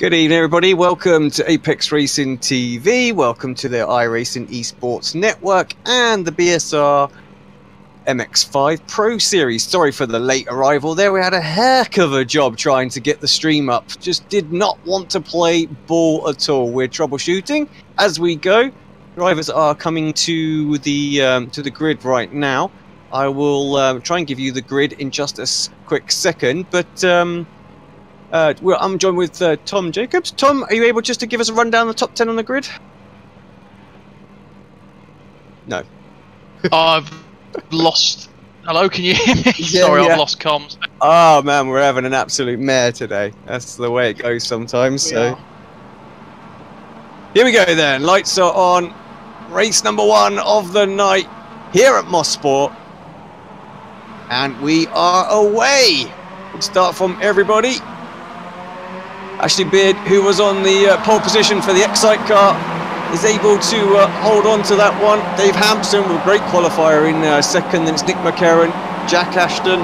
Good evening, everybody. Welcome to Apex Racing TV. Welcome to the iRacing Esports Network and the BSR MX5 Pro Series. Sorry for the late arrival there. We had a heck of a job trying to get the stream up. Just did not want to play ball at all. We're troubleshooting as we go. Drivers are coming to the grid right now. I will try and give you the grid in just a quick second, but I'm joined with Tom Jacobs. Tom, are you able just to give us a rundown of the top 10 on the grid? No. I've lost... Hello, can you hear me? Yeah, Sorry, yeah. I've lost comms. Oh man, we're having an absolute mare today. That's the way it goes sometimes. So here we go then. Lights are on. Race number 1 of the night here at Mosport. And we are away. We'll start from everybody. Ashley Beard, who was on the pole position for the Excite car, is able to hold on to that one. Dave Hampson with a great qualifier in second. Then it's Nick McCarron, Jack Ashton.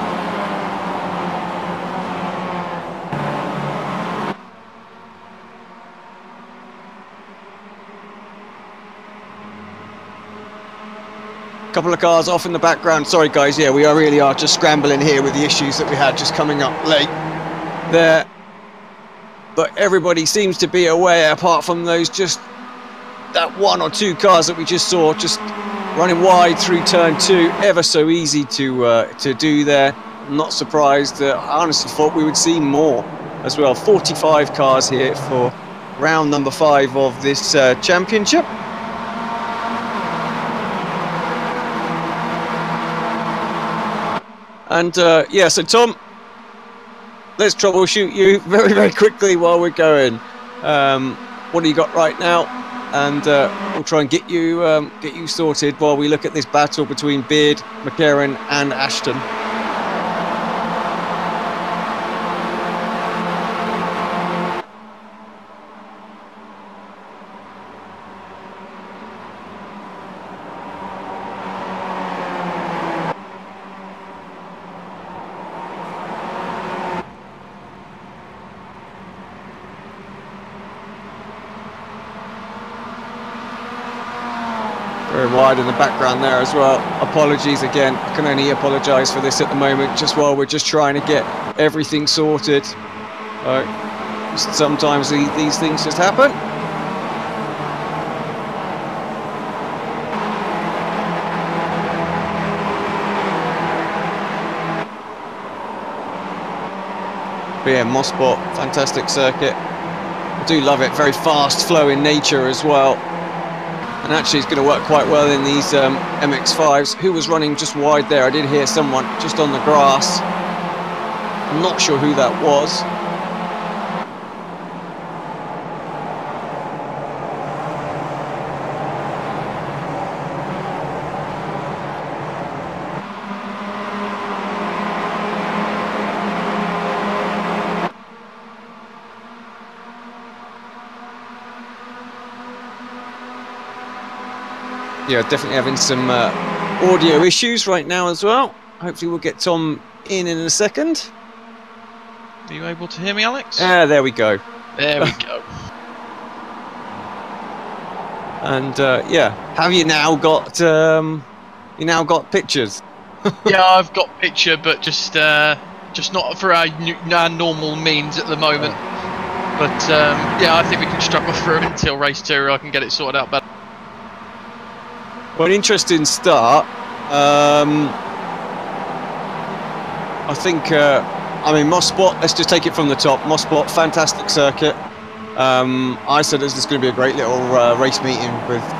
Couple of cars off in the background. Sorry guys, yeah, we really are just scrambling here with the issues that we had just coming up late there. But everybody seems to be aware, apart from those just that 1 or 2 cars that we just saw, just running wide through turn 2. Ever so easy to do there. I'm not surprised. I honestly thought we would see more as well. 45 cars here for round number 5 of this championship. And yeah, so Tom, let's troubleshoot you very, very quickly while we're going. What do you got right now? And we'll try and get you sorted while we look at this battle between Beard, McCarron, and Ashton. Very wide in the background there as well. Apologies again. I can only apologise for this at the moment, just while we're just trying to get everything sorted. Sometimes these things just happen. But yeah, Mosport, fantastic circuit. I do love it. Very fast flow in nature as well. And actually it's going to work quite well in these MX5s. Who was running just wide there? I did hear someone just on the grass. I'm not sure who that was. Yeah, definitely having some audio issues right now as well. Hopefully we'll get Tom in a second. Are you able to hear me, Alex? There we go. There we go. And yeah, have you now got pictures? Yeah, I've got picture, but just not for our normal means at the moment. But yeah, I think we can struggle through until race 2. I can get it sorted out better. Well, an interesting start. I think, I mean, Mosport, let's just take it from the top. Mosport, fantastic circuit. I said this is going to be a great little race meeting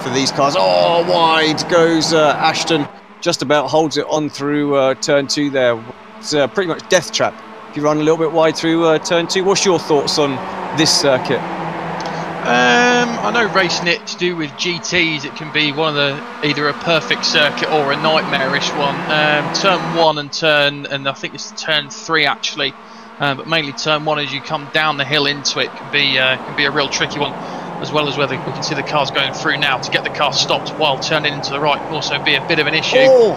for these cars. Oh, wide goes Ashton. Just about holds it on through turn 2 there. It's pretty much death trap if you run a little bit wide through turn 2. What's your thoughts on this circuit? I know racing it to do with GTs, it can be either a perfect circuit or a nightmarish one. Turn 1 and I think it's turn 3 actually, but mainly turn 1 as you come down the hill into it can be a real tricky one, as well as whether we can see the cars going through now. To get the car stopped while turning into the right can also be a bit of an issue. Oh,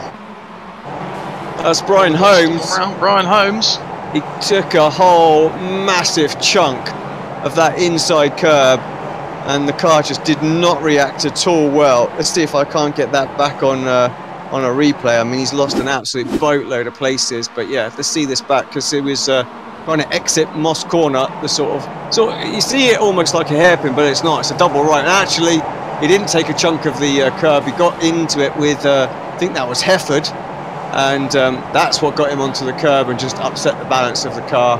that's Brian Holmes. Brian Holmes. He took a whole massive chunk of that inside curb, and the car just did not react at all well. Let's see if I can't get that back on a replay. I mean, he's lost an absolute boatload of places, but yeah, let's see this back, because it was trying to exit Moss Corner, the sort of you see it almost like a hairpin, but it's not. It's a double right, and actually he didn't take a chunk of the curb. He got into it with I think that was Hefford, and that's what got him onto the curb and just upset the balance of the car.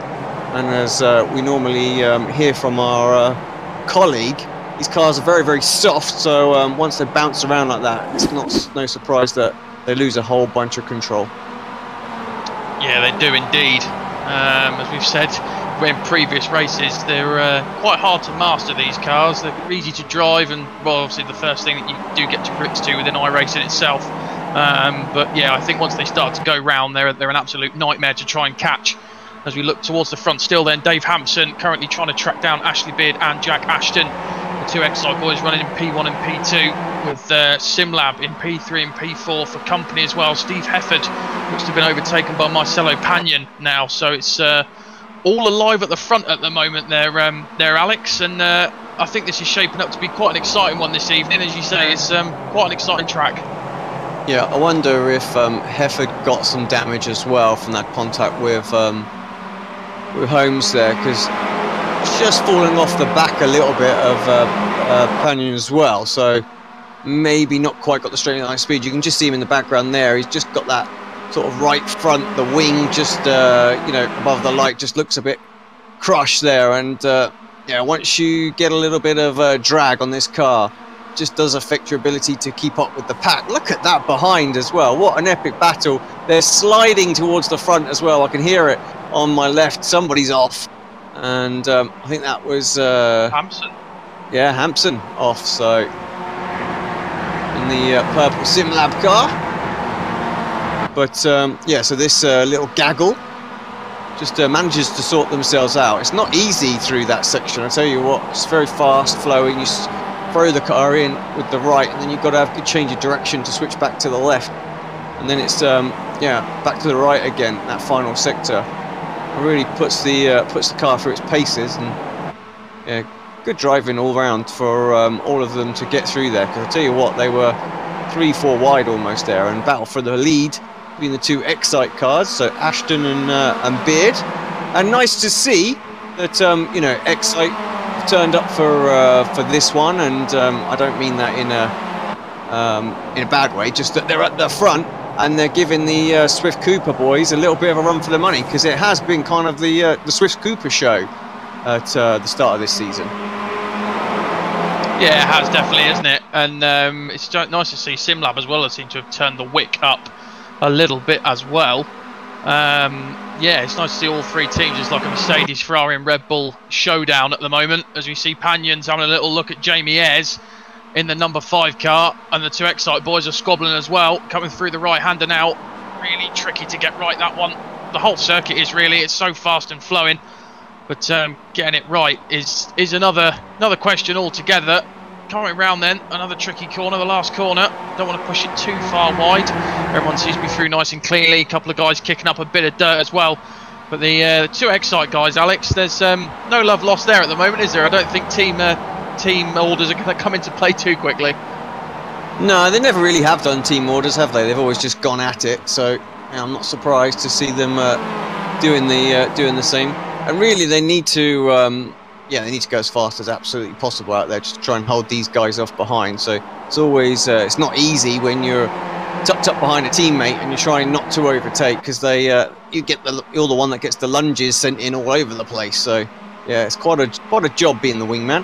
And as we normally hear from our colleague, these cars are very, very soft, so once they bounce around like that, it's no surprise that they lose a whole bunch of control. Yeah, they do indeed. As we've said in previous races, they're quite hard to master, these cars. They're easy to drive, and well, obviously the first thing that you do get to grips to within iRacing itself. But yeah, I think once they start to go round, they're an absolute nightmare to try and catch. As we look towards the front still then, Dave Hampson currently trying to track down Ashley Beard and Jack Ashton. The two Excite boys running in P1 and P2, with SimLab in P3 and P4 for company as well. Steve Hefford looks to have been overtaken by Marcelo Pagnon now, so it's all alive at the front at the moment there, Alex, and I think this is shaping up to be quite an exciting one this evening. As you say, it's quite an exciting track. Yeah, I wonder if Hefford got some damage as well from that contact with Holmes there, because just falling off the back a little bit of Pagnon as well, so maybe not quite got the straight line speed. You can just see him in the background there. He's just got that sort of right front, the wing just you know, above the light, just looks a bit crushed there. And yeah, once you get a little bit of drag on this car, it just does affect your ability to keep up with the pack. Look at that behind as well. What an epic battle. They're sliding towards the front as well. I can hear it on my left. Somebody's off, and I think that was Hampson. Yeah, Hampson off. So in the purple SimLab car. But yeah, so this little gaggle just manages to sort themselves out. It's not easy through that section, I tell you what. It's very fast flowing. You throw the car in with the right, and then you've got to have a good change of direction to switch back to the left, and then it's yeah, back to the right again. That final sector really puts the car through its paces, and yeah, good driving all round for all of them to get through there. Because I tell you what, they were 3-4 wide almost there, and battle for the lead between the two Excite cars, so Ashton and Beard. And nice to see that you know, Excite turned up for this one, and I don't mean that in a bad way, just that they're at the front and they're giving the Swift Cooper boys a little bit of a run for the money, because it has been kind of the Swift Cooper show at the start of this season. Yeah, it has definitely, isn't it? And it's nice to see SimLab as well, as seem to have turned the wick up a little bit as well. Yeah, it's nice to see all three teams just like a Mercedes, Ferrari and Red Bull showdown at the moment, as we see Pagnon's having a little look at Jamie Ayres in the number 5 car, and the two Excite boys are squabbling as well, coming through the right-hander now. Really tricky to get right, that one. The whole circuit is really, it's so fast and flowing, but getting it right is another question altogether. Coming round then, another tricky corner, the last corner. Don't want to push it too far wide. Everyone seems to be through nice and cleanly. A couple of guys kicking up a bit of dirt as well. But the two Excite guys, Alex, there's no love lost there at the moment, is there? I don't think team orders are going to come into play too quickly. No, they never really have done team orders, have they? They've always just gone at it. So yeah, I'm not surprised to see them doing the same. And really, they need to. Yeah, they need to go as fast as absolutely possible out there, just to try and hold these guys off behind. So it's always it's not easy when you're tucked up behind a teammate and you're trying not to overtake, because they you're the one that gets the lunges sent in all over the place. So yeah, it's quite a job being the wingman.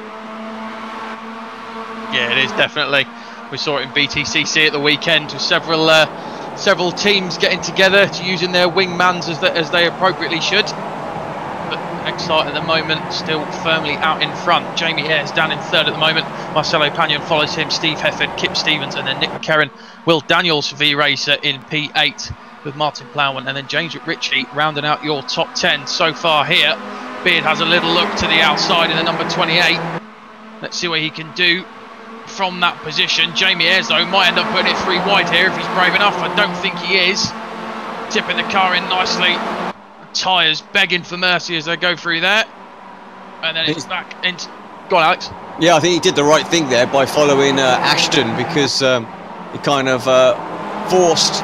Yeah, it is definitely. We saw it in BTCC at the weekend, with several teams getting together to using their wingmans as they appropriately should. Excite at the moment still firmly out in front. Jamie Ayres down in 3rd at the moment. Marcelo Pagnon follows him. Steve Hefford, Kip Stevens, and then Nick McCarron. Will Daniels V-Racer in P8 with Martin Plowman, and then James Ritchie rounding out your top 10 so far here. Beard has a little look to the outside in the number 28. Let's see what he can do from that position. Jamie Ayres though might end up putting it 3 wide here if he's brave enough. I don't think he is. Tipping the car in nicely. Tyres begging for mercy as they go through there. and then it's back into... Go on, Alex. Yeah, I think he did the right thing there by following Ashton, because he kind of forced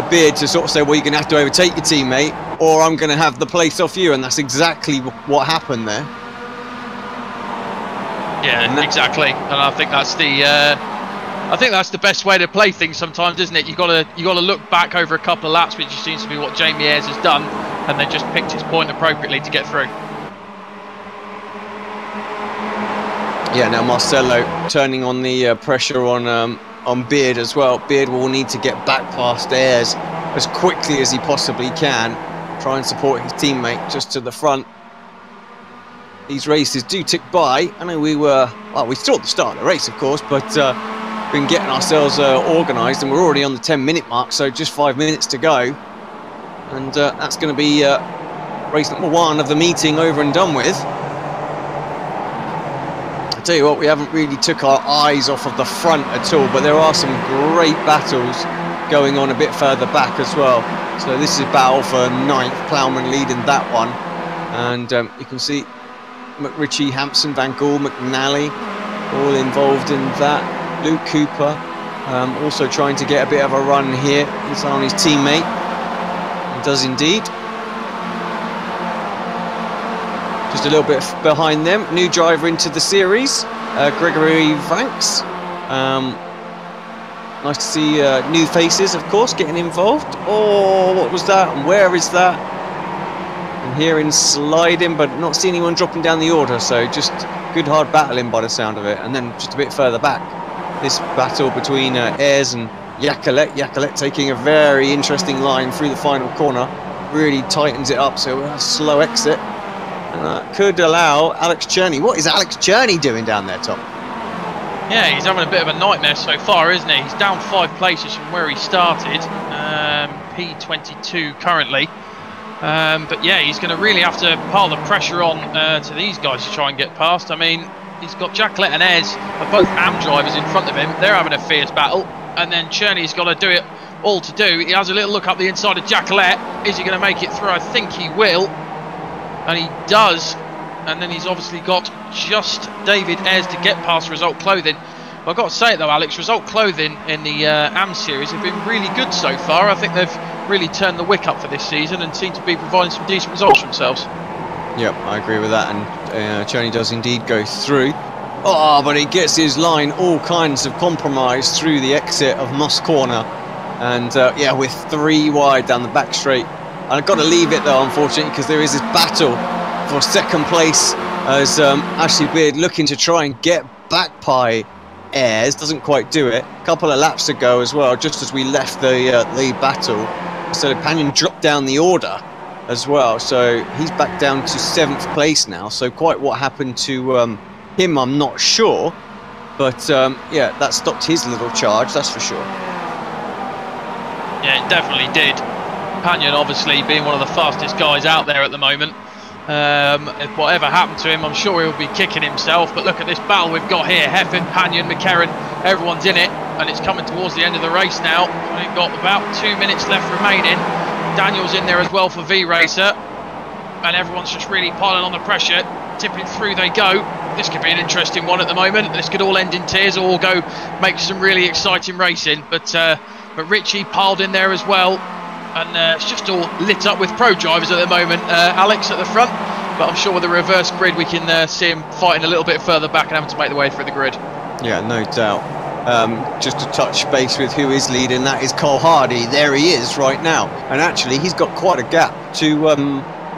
Beard to sort of say, well, you're going to have to overtake your teammate, or I'm going to have the place off you, and that's exactly what happened there. Yeah, exactly, and I think that's the best way to play things sometimes, isn't it? You got to look back over a couple of laps, which seems to be what Jamie Ayres has done, and then just picked his point appropriately to get through. Yeah, now Marcelo turning on the pressure on Beard as well. Beard will need to get back past Ayres as quickly as he possibly can, try and support his teammate just to the front. These races do tick by. I know we still at the start of the race, of course, but been getting ourselves organised, and we're already on the 10-minute mark, so just 5 minutes to go, and that's going to be race number 1 of the meeting over and done with. I tell you what, we haven't really took our eyes off of the front at all, but there are some great battles going on a bit further back as well. So this is a battle for 9th, Plowman leading that one, and you can see McRitchie, Hampson, Van Gool, McNally all involved in that. Luke Cooper also trying to get a bit of a run here. He's on his teammate. He does indeed. Just a little bit behind them. New driver into the series, Gregory Vanks. Nice to see new faces, of course, getting involved. Oh, what was that? And where is that? I'm hearing sliding, but not seeing anyone dropping down the order. So just good hard battling by the sound of it. And then just a bit further back, this battle between Ayres and Yacolet. Yacolet taking a very interesting line through the final corner. Really tightens it up, so a slow exit. And that could allow Alex Cherney. What is Alex Cherney doing down there, Tom? Yeah, he's having a bit of a nightmare so far, isn't he? He's down 5 places from where he started. P22 currently. But yeah, he's going to really have to pile the pressure on to these guys to try and get past. I mean, he's got Yacolet and Ayres, both AM drivers in front of him. They're having a fierce battle. And then Cherney's got to do it all to do. He has a little look up the inside of Yacolet. Is he going to make it through? I think he will. And he does. And then he's obviously got just David Ayres to get past Result Clothing. But I've got to say it though, Alex, Result Clothing in the AM series have been really good so far. I think they've really turned the wick up for this season and seem to be providing some decent results for themselves. Yep, I agree with that, and Cherney does indeed go through. Oh, but he gets his line all kinds of compromised through the exit of Moss Corner. And yeah, with 3 wide down the back straight. And I've got to leave it though, unfortunately, because there is this battle for second place as Ashley Beard looking to try and get back by Ayres. Doesn't quite do it. A couple of laps to go as well, just as we left the lead battle. So Panion dropped down the order as well. So he's back down to 7th place now. So quite what happened to him, I'm not sure. But yeah, that stopped his little charge, that's for sure. Yeah, it definitely did. Panion obviously being one of the fastest guys out there at the moment. If whatever happened to him, I'm sure he'll be kicking himself. But look at this battle we've got here. Heffin, Panion, McCarran, everyone's in it. And it's coming towards the end of the race now. We've got about 2 minutes left remaining. Daniel's in there as well for V-Racer. And everyone's just really piling on the pressure. Tipping through they go. This could be an interesting one at the moment. This could all end in tears or go make some really exciting racing. But Richie piled in there as well. And it's just all lit up with pro drivers at the moment. Alex at the front, but I'm sure with the reverse grid we can see him fighting a little bit further back and having to make the way through the grid. Yeah, no doubt. Just to touch base with who is leading, that is Cole Hardy. There he is right now. And actually, he's got quite a gap to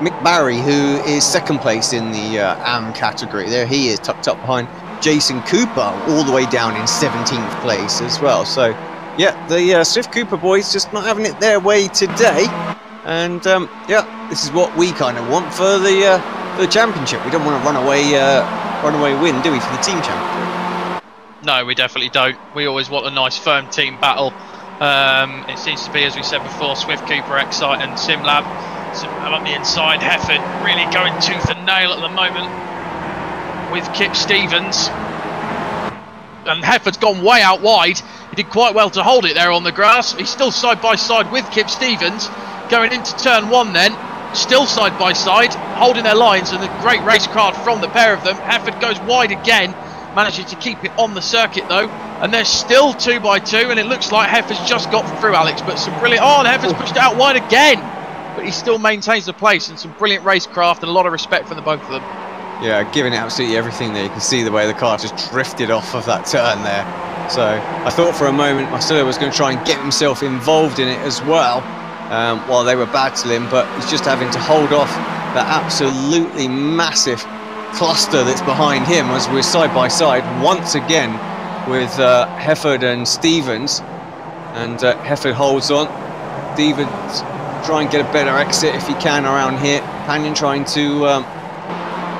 Mick Barry, who is 2nd place in the AM category. There he is, tucked up behind Jason Cooper, all the way down in 17th place as well. So yeah, the Swift Cooper boys just not having it their way today, and yeah, this is what we kind of want for the championship. We don't want to run away win, do we, for the team championship? No, we definitely don't. We always want a nice firm team battle. It seems to be, as we said before, Swift Cooper, Excite and SimLab on the inside. Hefford really going tooth and nail at the moment with Kip Stevens, and Hefford's gone way out wide. He did quite well to hold it there on the grass. He's still side by side with Kip Stevens. Going into turn 1 then. still side by side, holding their lines, and a great race card from the pair of them. Hefford goes wide again, managing to keep it on the circuit though, and they're still 2 by 2, and it looks like Hefford's just got through, Alex, but some brilliant... Oh, and Hefford's pushed it out wide again, but he still maintains the place, and some brilliant racecraft and a lot of respect from the both of them. Yeah, giving it absolutely everything there. You can see the way the car just drifted off of that turn there. So I thought for a moment Marcelo was going to try and get himself involved in it as well, while they were battling, but he's just having to hold off that absolutely massive cluster that's behind him as we're side by side once again with Hefford and Stevens. And Hefford holds on. Stevens try and get a better exit if he can around here. Panion trying to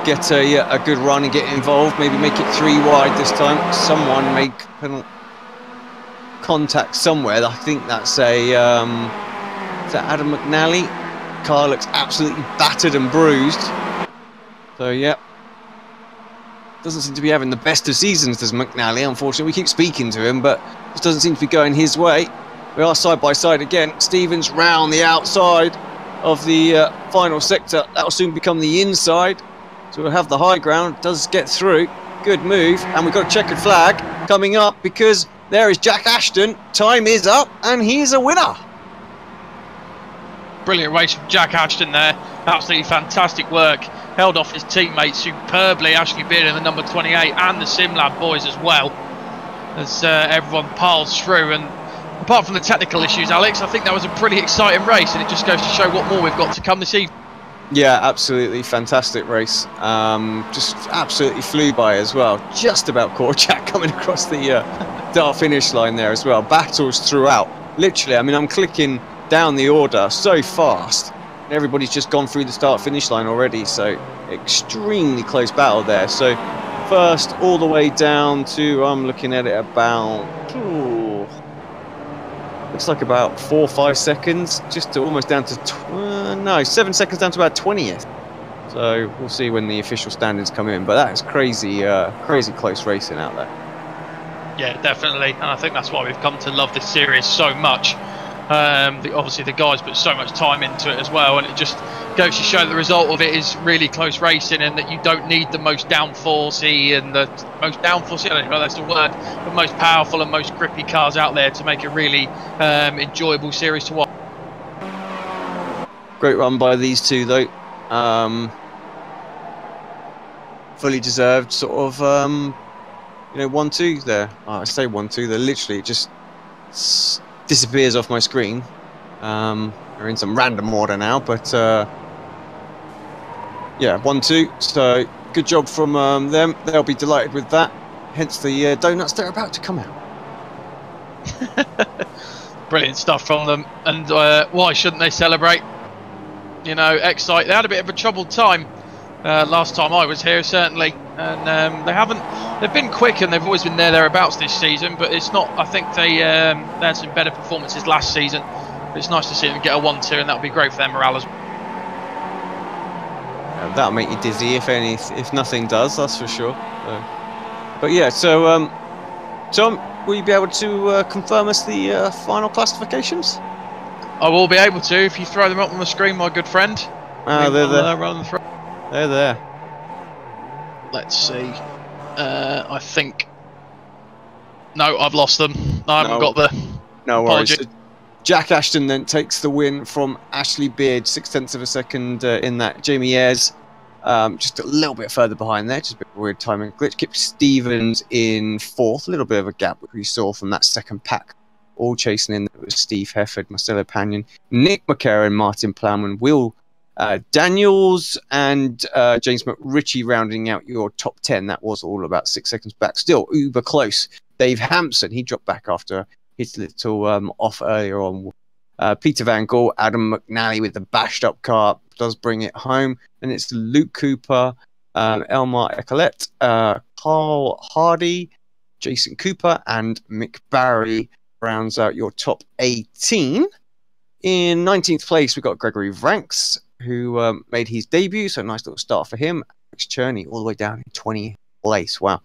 get a good run and get involved, maybe make it 3 wide this time. Someone make contact somewhere. I think that's a is that Adam McNally? Car looks absolutely battered and bruised. So yeah, doesn't seem to be having the best of seasons, does McNally, unfortunately. We keep speaking to him, but it doesn't seem to be going his way. We are side by side again. Stevens round the outside of the final sector. That will soon become the inside. So we'll have the high ground. Does get through. Good move. And we've got a checkered flag coming up because there is Jack Ashton. Time is up and he's a winner. Brilliant race from Jack Ashton there. Absolutely fantastic work. Held off his teammates superbly. Ashley Beard and the number 28 and the SimLab boys as well. As everyone piles through. And apart from the technical issues, Alex, I think that was a pretty exciting race. And it just goes to show what more we've got to come this evening. Yeah, absolutely fantastic race. Just absolutely flew by as well. Just about caught Jack coming across the start finish line there as well. Battles throughout. Literally, I mean, I'm clicking down the order so fast. Everybody's just gone through the start finish line already. So extremely close battle there. So first all the way down to, I'm looking at it about, looks like about 4 or 5 seconds, just to almost down to, no, 7 seconds down to about 20th. So we'll see when the official standings come in, but that is crazy, crazy close racing out there. Yeah, definitely, and I think that's why we've come to love this series so much. Obviously the guys put so much time into it as well, and it just goes to show the result of it is really close racing, and that you don't need the most downforcey and the most downforcey, I don't know if that's the word, but most powerful and most grippy cars out there to make a really enjoyable series to watch. Great run by these two though. Fully deserved sort of, you know, 1-2 there. Oh, I say 1-2, they're literally just disappears off my screen. We're in some random order now, but yeah, 1-2. So good job from them. They'll be delighted with that. Hence the donuts they're about to come out. Brilliant stuff from them, and why shouldn't they celebrate? You know, Excite, they had a bit of a troubled time last time I was here, certainly, and they've been quick and they've always been thereabouts this season, but it's not, I think they had some better performances last season, but it's nice to see them get a 1-2, and that'll be great for their morale as well. That'll make you dizzy if nothing does, that's for sure. But yeah, so Tom, will you be able to confirm us the final classifications? I will be able to if you throw them up on the screen, my good friend. Ah, they're there. They're there. Let's see. I think. No, I've lost them. I haven't got the. No worries. So Jack Ashton then takes the win from Ashley Beard, 0.6 of a second in that. Jamie Ayres just a little bit further behind there, just a bit of a weird timing glitch. Kip Stevens in 4th, a little bit of a gap which we saw from that second pack. All chasing in. There was Steve Hefford, Marcelo Panion, Nick McCarron, Martin Plowman, Will Daniels, and James McRitchie rounding out your top 10. That was all about 6 seconds back. Still uber close. Dave Hampson, he dropped back after his little off earlier on. Peter Van Gaal, Adam McNally with the bashed up car does bring it home. And it's Luke Cooper, Elmar Ecolette, Carl Hardy, Jason Cooper, and Mick Barry rounds out your top 18. In 19th place, we've got Gregory Vranks, who made his debut, so a nice little start for him. Alex Cherney all the way down in 20th place. Wow.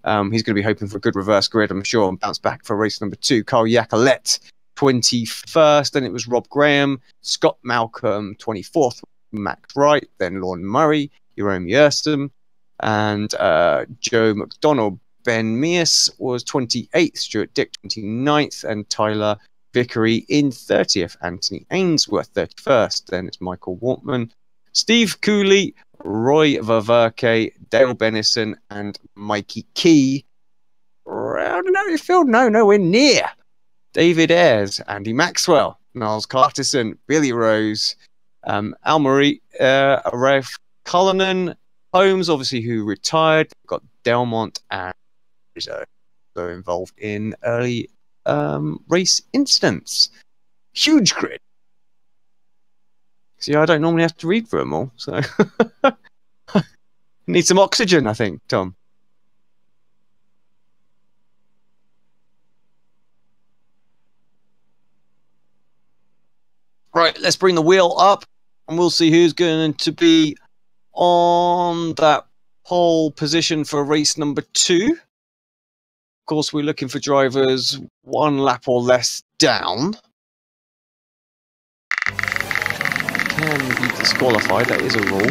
He's going to be hoping for a good reverse grid, I'm sure, and bounce back for race number 2. Carl Yacolet, 21st. Then it was Rob Graham, Scott Malcolm, 24th. Max Wright, then Lorne Murray, Jerome Yerston, and Joe McDonald. Ben Mears was 28th, Stuart Dick 29th, and Tyler Vickery in 30th. Anthony Ainsworth 31st. Then it's Michael Wortman, Steve Cooley, Roy Vaverke, Dale Bennison, and Mikey Key. Rounding out your field, nowhere near. David Ayres, Andy Maxwell, Niles Carterson, Billy Rose, Almarie, Ralph Cullinan, Holmes, obviously, who retired. We've got Delmont and Rizzo involved in early race incidents. Huge grid. See, I don't normally have to read through them all, so need some oxygen, I think, Tom. Right, let's bring the wheel up, and we'll see who's going to be on that pole position for race number 2. Of course, we're looking for drivers 1 lap or less down. Can be disqualified, that is a rule.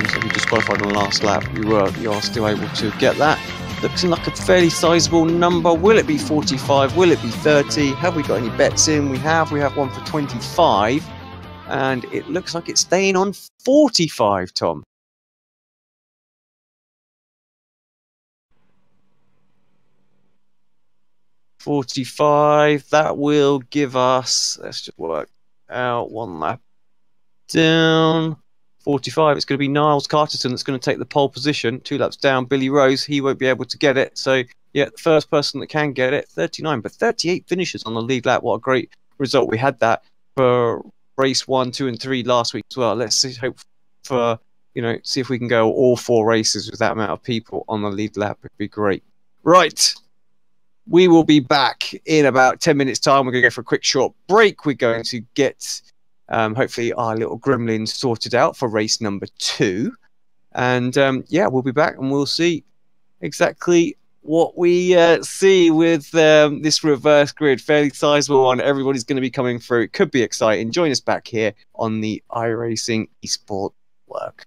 So if you disqualified on the last lap, you are still able to get that. Looks like a fairly sizable number. Will it be 45? Will it be 30? Have we got any bets in? We have one for 25. And it looks like it's staying on 45, Tom. $45. That will give us, let's just work out 1 lap down. 45. It's going to be Niles Carterson that's going to take the pole position. 2 laps down, Billy Rose. He won't be able to get it. So, yeah, the first person that can get it, 39. But 38 finishes on the lead lap. What a great result. We had that for race 1, 2, and 3 last week as well. Let's see, hope for, see if we can go all 4 races with that amount of people on the lead lap. It'd be great. Right. We will be back in about 10 minutes' time. We're going to go for a quick short break. We're going to get hopefully our little gremlins sorted out for race number 2. And yeah, we'll be back and we'll see exactly what we see with this reverse grid. Fairly sizable one. Everybody's going to be coming through. It could be exciting. Join us back here on the iRacing eSport Network.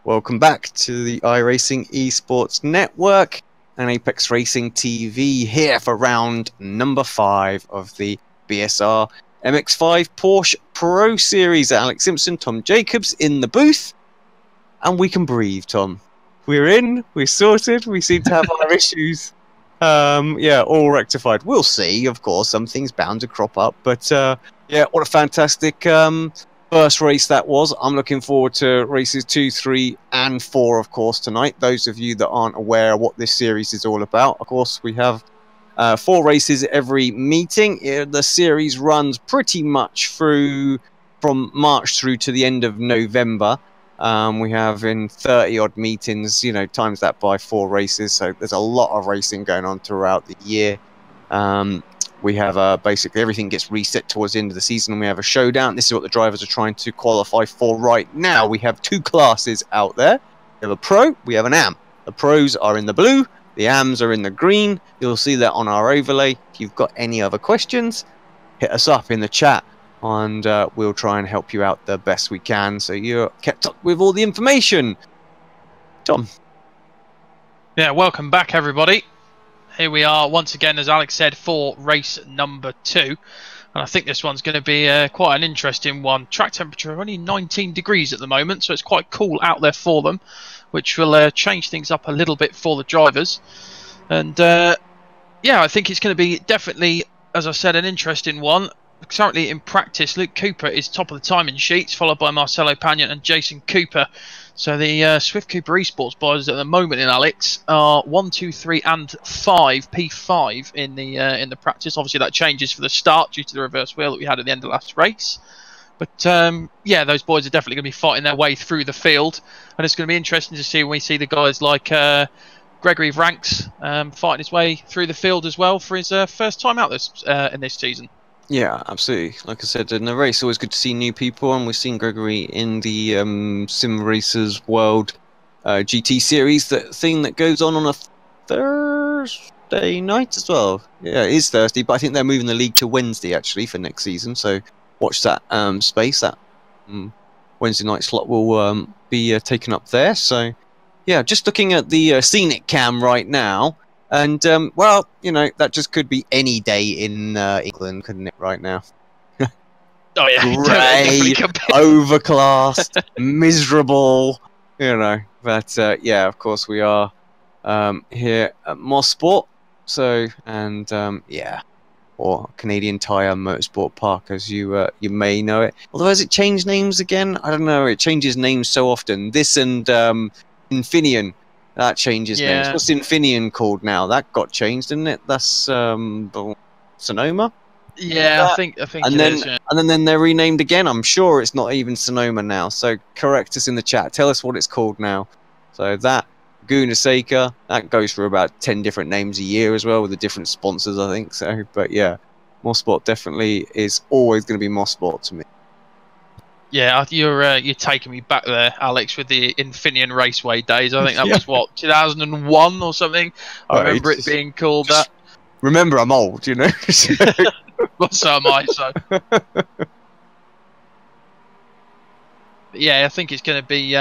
Welcome back to the iRacing Esports Network. and Apex Racing TV here for round number 5 of the BSR MX5 Porsche Pro Series. Alex Simpson, Tom Jacobs in the booth, and we can breathe, Tom. We're in, we're sorted, we seem to have our issues yeah, all rectified. We'll see, of course, something's bound to crop up, but yeah, what a fantastic first race that was. I'm looking forward to races 2, 3 and 4, of course, tonight. Those of you that aren't aware of what this series is all about, of course, we have 4 races every meeting. The series runs pretty much through from March through to the end of November. We have in 30 odd meetings, you know, times that by 4 races, so there's a lot of racing going on throughout the year. We have basically everything gets reset towards the end of the season, and we have a showdown. This is what the drivers are trying to qualify for right now. We have 2 classes out there. We have a pro, we have an AM. The pros are in the blue, the AMs are in the green. You'll see that on our overlay. If you've got any other questions, hit us up in the chat, and we'll try and help you out the best we can, so you're kept up with all the information. Tom. Yeah, welcome back, everybody. Here we are once again, as Alex said, for race number 2, and I think this one's going to be quite an interesting one. Track temperature only 19 degrees at the moment, so it's quite cool out there for them, which will change things up a little bit for the drivers. And yeah, I think it's going to be definitely, as I said, an interesting one. Currently in practice, Luke Cooper is top of the timing sheets, followed by Marcelo Pagnon and Jason Cooper. So the Swift Cooper Esports boys at the moment in Alex are 1, 2, 3 and 5, P5 in the practice. Obviously that changes for the start due to the reverse wheel that we had at the end of last race. But yeah, those boys are definitely going to be fighting their way through the field, and it's going to be interesting to see when we see the guys like Gregory Vranks fighting his way through the field as well for his first time out in this season. Yeah, absolutely. Like I said, in the race, always good to see new people, and we've seen Gregory in the Sim Racers World GT Series, that thing that goes on a Thursday night as well. Yeah, it is Thursday, but I think they're moving the league to Wednesday, actually, for next season, so watch that space. That Wednesday night slot will be taken up there. So, yeah, just looking at the scenic cam right now, and, well, you know, that just could be any day in England, couldn't it, right now? Oh, yeah. Grey, overcast, miserable, you know. But, yeah, of course, we are here at Mosport. So, and, yeah, or Canadian Tire Motorsport Park, as you may know it. Although, has it changed names again? I don't know. It changes names so often. This and Infineon. That changes names. What's Infineon called now? That got changed, didn't it? That's Sonoma. Yeah, I think and it then, is. Yeah. And then they're renamed again. I'm sure it's not even Sonoma now. So correct us in the chat. Tell us what it's called now. So that Gunaseka, that goes for about 10 different names a year as well, with the different sponsors, I think. So, but yeah, Mosport definitely is always going to be Mosport to me. Yeah, you're taking me back there, Alex, with the Infineon Raceway days. I think that was, what, 2001 or something? I remember it being called that. Remember, I'm old, you know? Well, so am I, so. Yeah, I think it's going to be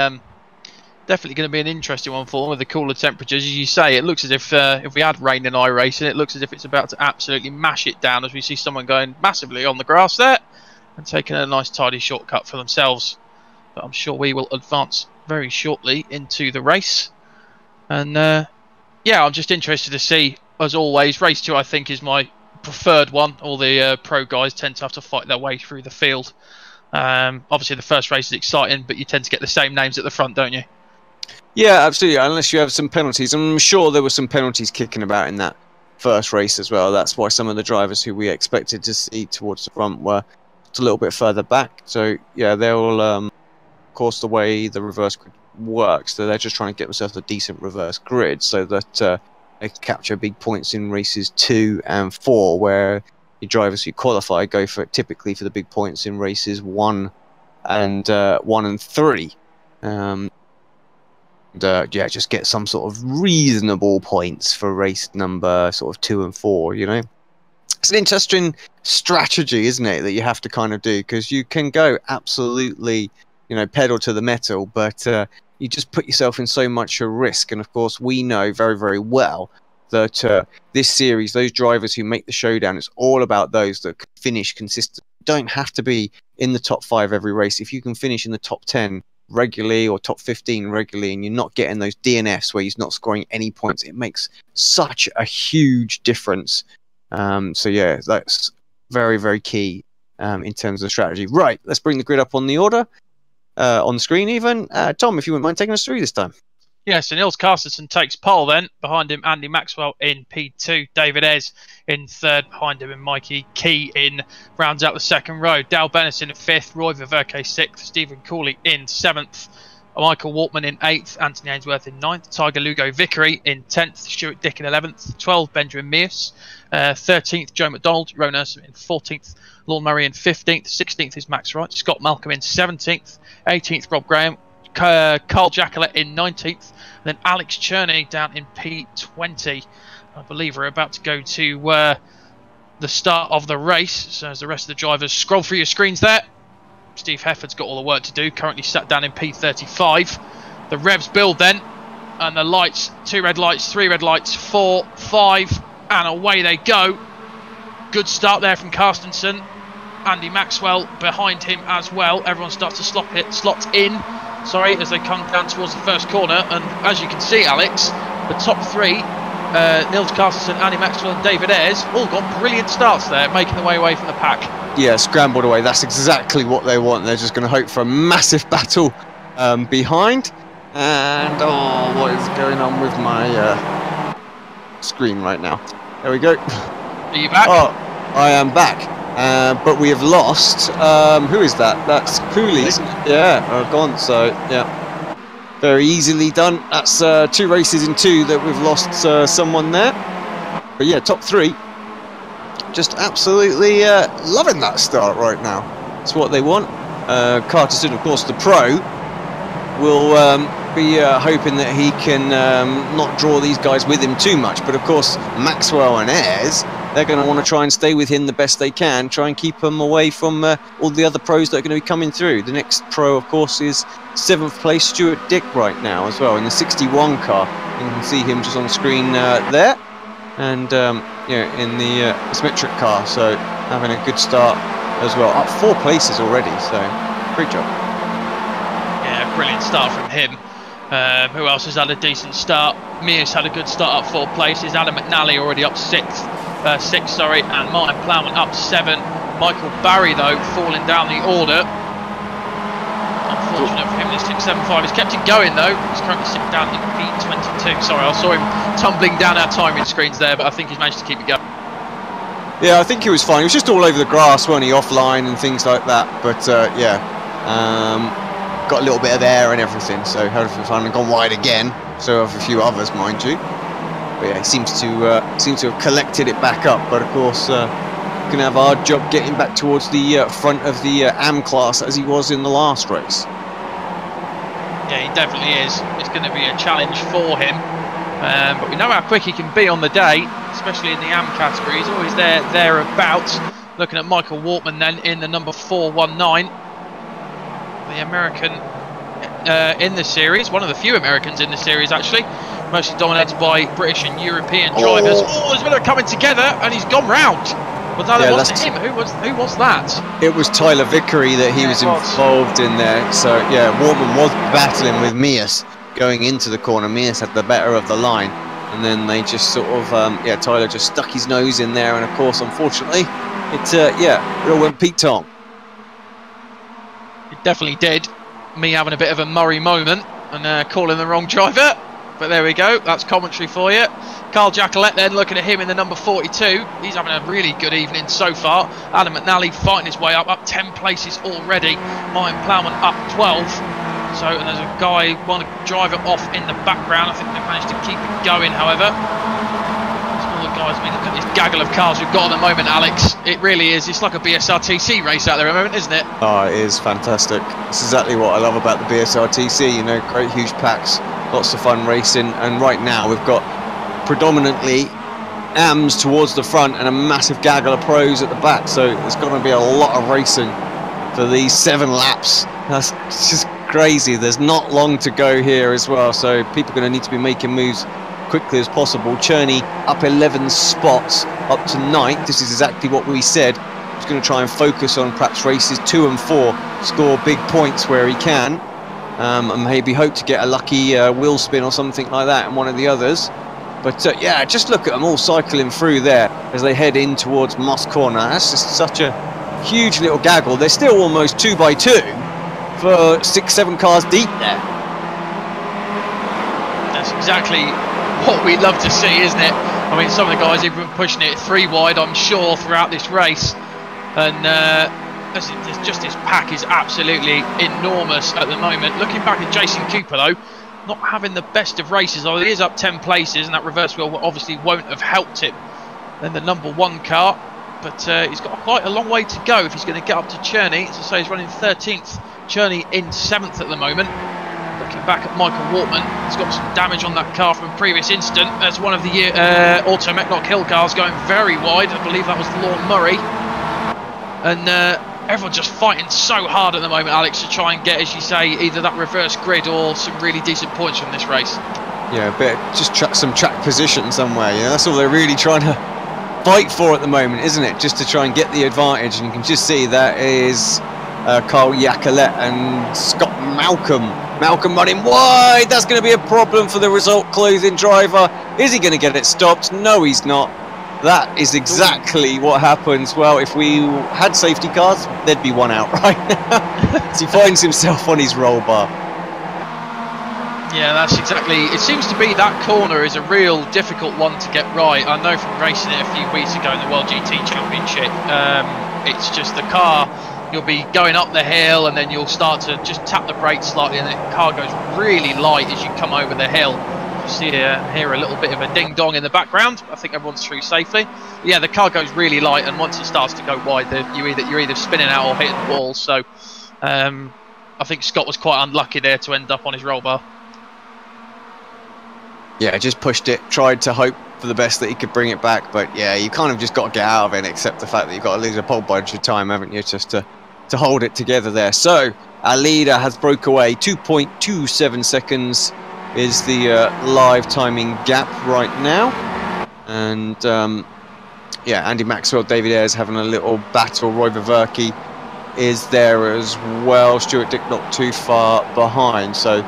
definitely going to be an interesting one for them with the cooler temperatures. As you say, it looks as if we had rain in iRacing, it looks as if it's about to absolutely mash it down, as we see someone going massively on the grass there and taking a nice tidy shortcut for themselves. But I'm sure we will advance very shortly into the race. And yeah, I'm just interested to see, as always, race 2 I think is my preferred one. All the pro guys tend to have to fight their way through the field. Obviously the first race is exciting, but you tend to get the same names at the front, don't you? Yeah, absolutely, unless you have some penalties. I'm sure there were some penalties kicking about in that first race as well. That's why some of the drivers who we expected to see towards the front were a little bit further back. So yeah, they'll of course, the way the reverse grid works, so they're just trying to get themselves a decent reverse grid so that they can capture big points in races 2 and 4, where the drivers who qualify go for typically for the big points in races 1 and 3. Yeah, just get some sort of reasonable points for race number sort of 2 and 4, you know. It's an interesting strategy, isn't it, that you have to kind of do, because you can go absolutely, you know, pedal to the metal, but you just put yourself in so much a risk. And of course, we know very, very well that this series, those drivers who make the showdown, it's all about those that can finish consistently. You don't have to be in the top 5 every race. If you can finish in the top 10 regularly or top 15 regularly, and you're not getting those DNFs where he's not scoring any points, it makes such a huge difference. So yeah, that's very, very key in terms of strategy. Right, let's bring the grid up on the order, on the screen even. Tom, if you wouldn't mind taking us through this time. Yes, so Nils Carstensen takes pole then. Behind him, Andy Maxwell in P2. David Ayres in third. Behind him, and Mikey Key in rounds out the second row. Dal Bennison in fifth. Roy Viverke sixth. Stephen Cooley in seventh. Michael Waltman in 8th, Anthony Ainsworth in 9th, Tiger Lugo Vickery in 10th, Stuart Dick in 11th, 12th Benjamin Mears, 13th Joe McDonald, Rowan Urson in 14th, Lorne Murray in 15th, 16th is Max Wright, Scott Malcolm in 17th, 18th Rob Graham, Carl Jackalette in 19th, and then Alex Cherney down in P20. I believe we're about to go to the start of the race, so as the rest of the drivers scroll through your screens there. Steve Hefford's got all the work to do, currently sat down in P35. The revs build then, and the lights, 2 red lights, 3 red lights, 4, 5, and away they go. Good start there from Carstensen. Andy Maxwell behind him as well. Everyone starts to slot in, as they come down towards the first corner. And as you can see, Alex, the top 3, Nils Carstensen, Andy Maxwell and David Ayres, all got brilliant starts there, making their way away from the pack. Yeah, scrambled away. That's exactly what they want. They're just going to hope for a massive battle behind. And, oh, what is going on with my screen right now? There we go. Are you back? Oh, I am back. But we have lost. Who is that? That's Cooley. Yeah, gone. So, yeah. Very easily done. That's 2 races in 2 that we've lost someone there. But, yeah, top 3. Just absolutely loving that start right now. It's what they want. Carterson, of course, the pro, will be hoping that he can not draw these guys with him too much. But of course, Maxwell and Ayres, they're going to want to try and stay with him the best they can, try and keep him away from all the other pros that are going to be coming through. The next pro, of course, is 7th place Stuart Dick right now as well in the 61 car. You can see him just on the screen there. And in the symmetric car, so having a good start as well, up 4 places already, so great job. Yeah, brilliant start from him. Who else has had a decent start? Mears had a good start, up 4 places. Adam McNally already up 6, and Martin Plowman up 7. Michael Barry though falling down the order. Unfortunate for him, this 675. He's kept it going though. He's currently sitting down in P22. Sorry, I saw him tumbling down our timing screens there, but I think he's managed to keep it going. Yeah, I think he was fine. He was just all over the grass, weren't he, offline and things like that. But got a little bit of air and everything, so had fun and gone wide again. So have a few others, mind you. But yeah, he seems to have collected it back up. But of course, going to have a hard job getting back towards the front of the AM class as he was in the last race. Yeah, he definitely is. It's going to be a challenge for him. But we know how quick he can be on the day, especially in the AM category. He's always thereabouts. Looking at Michael Waltman then in the number 419. The American in the series, one of the few Americans in the series actually. Mostly dominated by British and European drivers. Oh, there's a bit of coming together and he's gone round. But no, that wasn't him. Who was that? It was Tyler Vickery that he was involved in there. So yeah, Waltman was battling with Mears going into the corner. Mears had the better of the line, and then they just sort of Tyler just stuck his nose in there, and of course, unfortunately, it all went Pete Tong. It definitely did. Me having a bit of a Murray moment and calling the wrong driver. But there we go, that's commentary for you. Carl Jackalette then, looking at him in the number 42. He's having a really good evening so far. Adam McNally fighting his way up 10 places already. Martin Plowman up 12. So, and there's a guy, one driver off in the background. I think they've managed to keep it going, however. All the guys, I mean, look at this gaggle of cars we've got at the moment, Alex. It really is. It's like a BSR-TC race out there at the moment, isn't it? Oh, it is fantastic. It's exactly what I love about the BSR-TC, you know, great huge packs. Lots of fun racing, and right now we've got predominantly AMs towards the front and a massive gaggle of pros at the back, so there's going to be a lot of racing for these 7 laps. That's just crazy. There's not long to go here as well, so people are going to need to be making moves quickly as possible. Cherney up 11 spots up to 9th. This is exactly what we said. He's going to try and focus on perhaps races 2 and 4, score big points where he can, and maybe hope to get a lucky wheel spin or something like that in one of the others. But yeah, just look at them all cycling through there as they head in towards Moss Corner. That's just such a huge little gaggle. They're still almost 2 by 2 for 6-7 cars deep there. That's exactly what we'd love to see, isn't it? I mean, some of the guys have been pushing it 3 wide, I'm sure, throughout this race. And just this pack is absolutely enormous at the moment. Looking back at Jason Cooper, though, not having the best of races, although he is up 10 places, and that reverse wheel obviously won't have helped him. Then the number 1 car, but he's got quite a long way to go if he's going to get up to Cherney. As I say, he's running 13th, Cherney in 7th at the moment. Looking back at Michael Wortman, he's got some damage on that car from a previous incident. As one of the Auto Metnock Hill cars going very wide, I believe that was Lorne Murray. And everyone's just fighting so hard at the moment, Alex, to try and get, as you say, either that reverse grid or some really decent points from this race. Yeah, a bit just some track position somewhere. Yeah, that's all they're really trying to fight for at the moment, isn't it? Just to try and get the advantage. And you can just see that is Carl Yacolet and Scott Malcolm. Malcolm running wide. That's going to be a problem for the Result Clothing driver. Is he going to get it stopped? No, he's not. That is exactly what happens. Well, if we had safety cars, there'd be one out right now. So he finds himself on his roll bar. Yeah, that's exactly. It seems to be that corner is a real difficult one to get right. I know from racing it a few weeks ago in the World GT Championship. It's just the car. You'll be going up the hill and then you'll start to just tap the brakes slightly, and the car goes really light as you come over the hill. See hear a little bit of a ding dong in the background. I think everyone's through safely. But yeah, the car goes really light, and once it starts to go wide, you're either spinning out or hitting the wall. So I think Scott was quite unlucky there to end up on his roll bar. Yeah, just pushed it, tried to hope for the best that he could bring it back, but yeah, you kind of just got to get out of it, except the fact that you've got to lose a whole bunch of time, haven't you, just to hold it together there. So our leader has broke away. 2.27 seconds is the live timing gap right now. And yeah, Andy Maxwell, David Ayres having a little battle. Roy Viverki is there as well. Stuart Dick not too far behind. So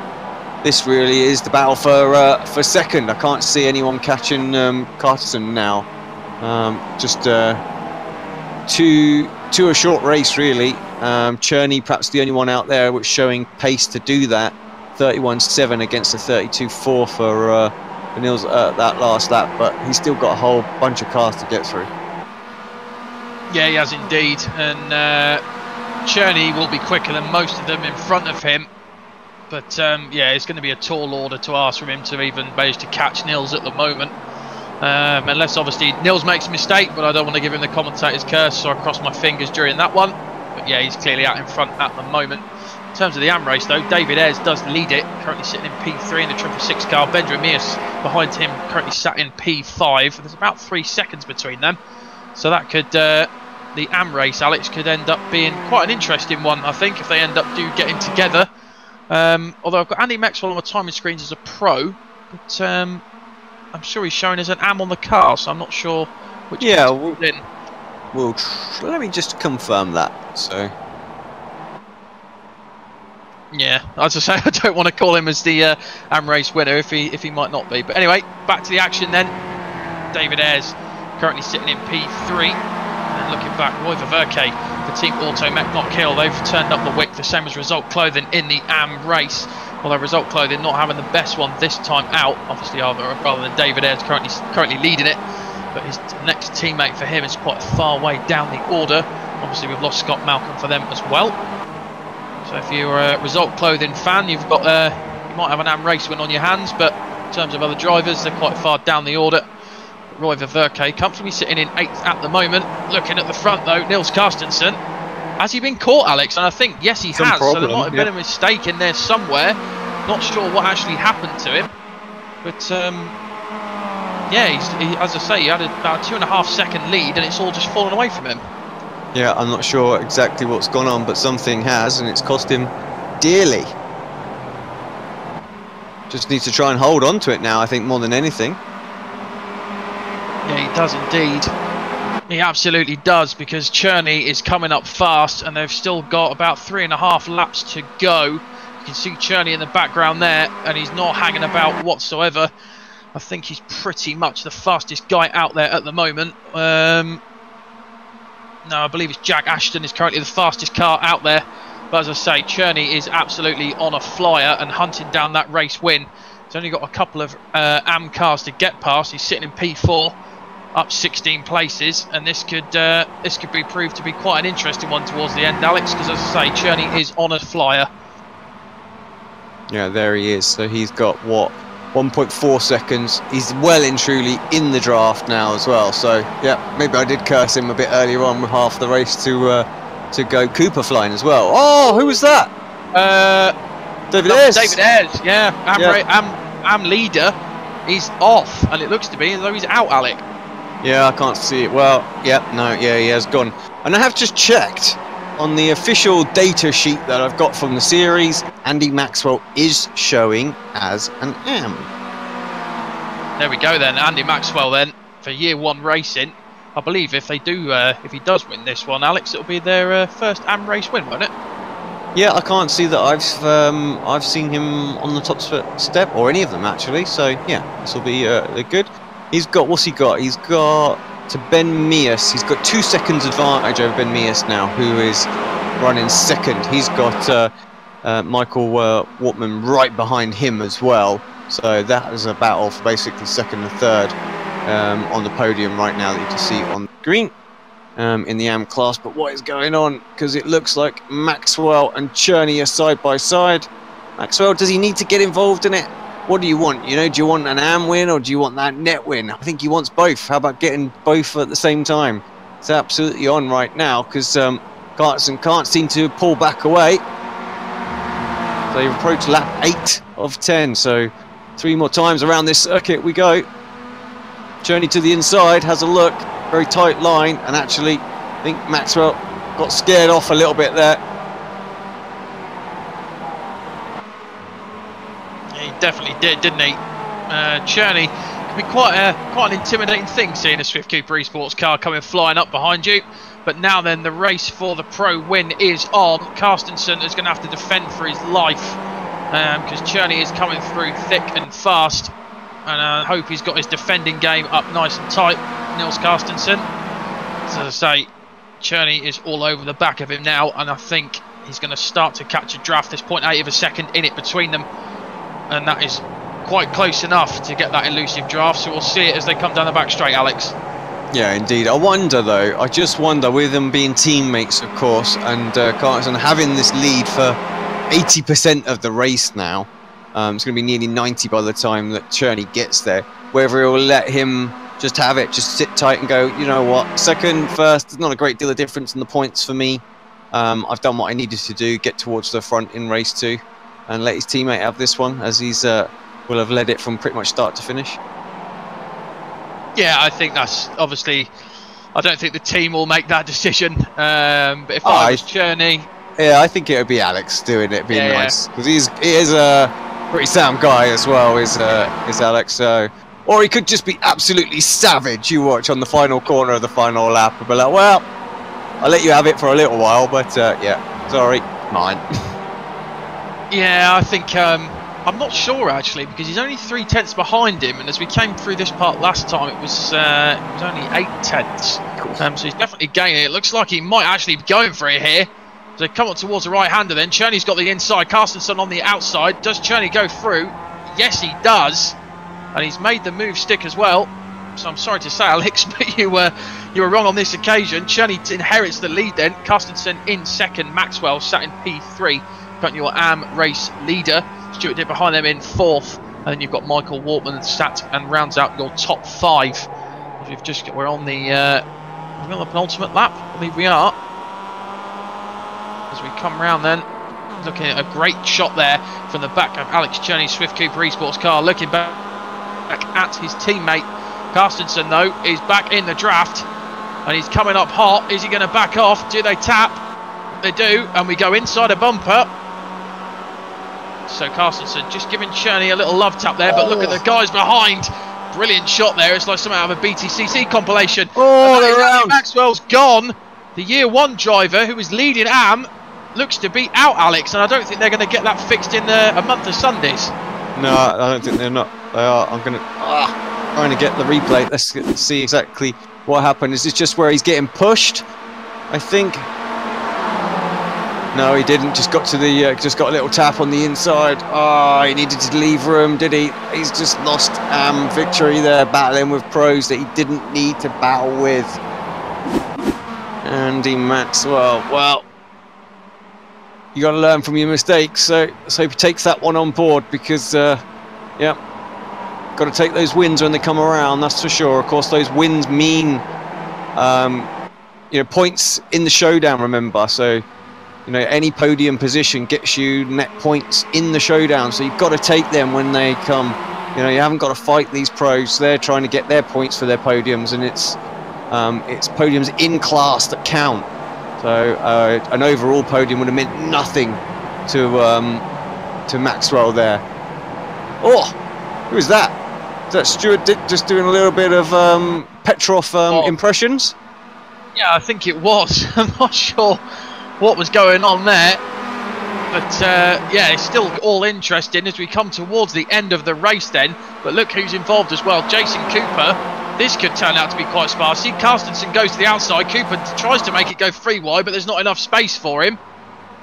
this really is the battle for second. I can't see anyone catching Carterson now. Just to a short race really. Cherney perhaps the only one out there which showing pace to do that. 31.7 against a 32.4 for Nils that last lap, but he's still got a whole bunch of cars to get through. Yeah, he has indeed, and Cherney will be quicker than most of them in front of him, but yeah, it's going to be a tall order to ask from him to even manage to catch Nils at the moment, unless obviously Nils makes a mistake, but I don't want to give him the commentator's curse, so I cross my fingers during that one. But yeah, he's clearly out in front at the moment. In terms of the AM race though, David Ayres does lead it, currently sitting in P3 in the 666 car. Benjamin Mears behind him, currently sat in P5. There's about 3 seconds between them, so that could the AM race, Alex, could end up being quite an interesting one, I think, if they end up getting together. Although I've got Andy Maxwell on my timing screens as a pro, but I'm sure he's showing as an AM on the car, so I'm not sure which. Yeah, let me just confirm that. So. Yeah, as I say, I don't want to call him as the AM race winner if he might not be. But anyway, back to the action then. David Ayres currently sitting in P3. And looking back, Roy Viverki for Team Auto Metnock Hill. They've turned up the wick, the same as Result Clothing in the AM race. Although Result Clothing not having the best one this time out, obviously rather than David Ayres currently leading it. But his next teammate for him is quite far way down the order. Obviously we've lost Scott Malcolm for them as well. So if you're a Result Clothing fan, you've got you might have an AM race win on your hands, but in terms of other drivers, they're quite far down the order. Roy Viverki comfortably sitting in 8th at the moment. Looking at the front though, Nils Carstensen. Has he been caught, Alex? And I think yes, he has. Problem, so there might have been a mistake in there somewhere. Not sure what actually happened to him, but yeah, as I say, he had about a 2.5 second lead, and it's all just fallen away from him. Yeah, I'm not sure exactly what's gone on, but something has, and it's cost him dearly. Just needs to try and hold on to it now, I think, more than anything. Yeah, he does indeed. He absolutely does, because Cherney is coming up fast and they've still got about 3.5 laps to go. You can see Cherney in the background there, and he's not hanging about whatsoever. I think he's pretty much the fastest guy out there at the moment. No, I believe it's Jack Ashton is currently the fastest car out there. But as I say, Cherney is absolutely on a flyer and hunting down that race win. He's only got a couple of AM cars to get past. He's sitting in P4, up 16 places, and this could be proved to be quite an interesting one towards the end, Alex, because as I say, Cherney is on a flyer. Yeah, there he is. So he's got, what, 1.4 seconds. He's well and truly in the draft now as well. So, yeah, maybe I did curse him a bit earlier on with half the race to go Cooper flying as well. Oh, who was that? David Ayres. David Ayres, yeah. Am leader. He's off, and it looks to be as though he's out, Alec. Yeah, I can't see it. Well, yeah, no, yeah, he has gone. And I have just checked on the official data sheet that I've got from the series. Andy Maxwell is showing as an AM. There we go then, Andy Maxwell then for year 1 racing. I believe if they do, if he does win this one, Alex, it'll be their first AM race win, won't it? Yeah, I can't see that I've seen him on the top step, or any of them actually. So yeah, this will be good. He's got, what's he got? He's got to Ben Mears. He's got 2 seconds advantage over Ben Mears now, who is running second. He's got Michael Wortman right behind him as well. So that is a battle for basically second and third on the podium right now that you can see on the green in the AM class. But what is going on? Because it looks like Maxwell and Cherney are side by side. Maxwell, does he need to get involved in it? What do you want? You know, do you want an AM win or do you want that net win? I think he wants both. How about getting both at the same time? It's absolutely on right now because Carlson can't seem to pull back away. They approach lap 8 of 10. So 3 more times around this circuit we go. Cherney to the inside, has a look, very tight line, and actually I think Maxwell got scared off a little bit there. He definitely did, didn't he? Cherney can be quite an intimidating thing, seeing a Swift Cooper Esports car coming flying up behind you. But now then, the race for the pro win is on. Carstensen is going to have to defend for his life because Cherney is coming through thick and fast. And I hope he's got his defending game up nice and tight, Nils Carstensen. So as I say, Cherney is all over the back of him now, and I think he's going to start to catch a draft. There's 0.8 of a second in it between them, and that is quite close enough to get that elusive draft. So we'll see it as they come down the back straight, Alex. Yeah, indeed. I wonder though, I just wonder, with them being teammates of course, and Carstensen having this lead for 80% of the race now, it's going to be nearly 90 by the time that Cherney gets there, whether he'll let him just have it, just sit tight and go, you know what, second, first, there's not a great deal of difference in the points for me. I've done what I needed to do, get towards the front in race 2 and let his teammate have this one, as he's will have led it from pretty much start to finish. Yeah, I think that's obviously, I don't think the team will make that decision, but if I was Cherney... Yeah, I think it would be Alex doing it, being nice, because he is a pretty sound guy as well, is Alex. So, or he could just be absolutely savage. You watch on the final corner of the final lap and be like, well, I'll let you have it for a little while, but yeah, sorry, mine. Yeah, I think I'm not sure actually, because he's only 3/10 behind him, and as we came through this part last time, it was only 8/10. Cool. So he's definitely gaining. It looks like he might actually be going for it here. So they come up towards the right-hander then. Cherney's got the inside, Carstensen on the outside. Does Cherney go through? Yes, he does. And he's made the move stick as well. So I'm sorry to say, Alex, but you were wrong on this occasion. Cherney inherits the lead then. Carstensen in second. Maxwell sat in P3. Got your AM race leader. Stuart did behind them in 4th. And then you've got Michael Wortman sat and rounds out your top 5. We're on the penultimate lap. I believe we are. As we come round then, looking at a great shot there from the back of Alex Cherney's Swift Cooper Esports car, looking back at his teammate. Carstensen though is back in the draft and he's coming up hot. Is he going to back off? Do they tap? They do, and we go inside a bumper. So Carstensen just giving Cherney a little love tap there, but look at the guys behind. Brilliant shot there. It's like something out of a BTCC compilation. Oh, they're around. Maxwell's gone. The year 1 driver who was leading AM looks to be out, Alex, and I don't think they're going to get that fixed in a month of Sundays. No, I don't think they're not. They are. I'm going to trying to get the replay. Let's see exactly what happened. Is this just where he's getting pushed? I think. No, he didn't. Just got to the. Just got a little tap on the inside. Oh, he needed to leave room, did he? He's just lost victory there, battling with pros that he didn't need to battle with. Andy Maxwell. Well, you got to learn from your mistakes. So let's hope he takes that one on board because, yeah, got to take those wins when they come around. That's for sure. Of course, those wins mean, points in the showdown. Remember, so any podium position gets you net points in the showdown. So you've got to take them when they come. You haven't got to fight these pros. They're trying to get their points for their podiums, and it's podiums in class that count. So an overall podium would have meant nothing to Maxwell there. Oh, who is that? Is that Stuart Dick just doing a little bit of Petrov impressions? Yeah, I think it was. I'm not sure what was going on there. But yeah, it's still all interesting as we come towards the end of the race then. But look who's involved as well. Jason Cooper. This could turn out to be quite sparsy. Carstensen goes to the outside. Cooper tries to make it go 3 wide, but there's not enough space for him.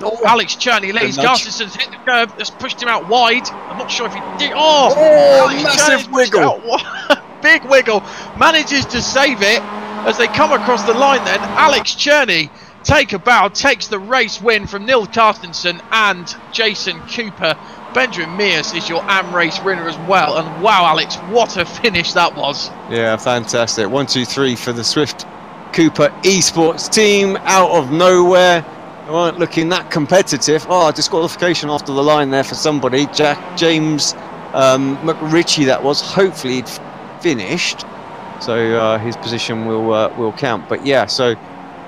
Oh, Alex Cherney leads. Carstensen's hit the curb. That's pushed him out wide. I'm not sure if he did. Oh, massive wiggle. Big wiggle. Manages to save it as they come across the line then. Alex Cherney take a bow, takes the race win from Nils Carstensen and Jason Cooper. Benjamin Mears is your AM race winner as well, and wow, Alex, what a finish that was. Yeah, fantastic. 1, 2, 3 for the Swift Cooper esports team out of nowhere. They weren't looking that competitive. Oh, disqualification after the line there for somebody. James McRitchie that was. Hopefully he'd finished, so his position will count. But yeah, so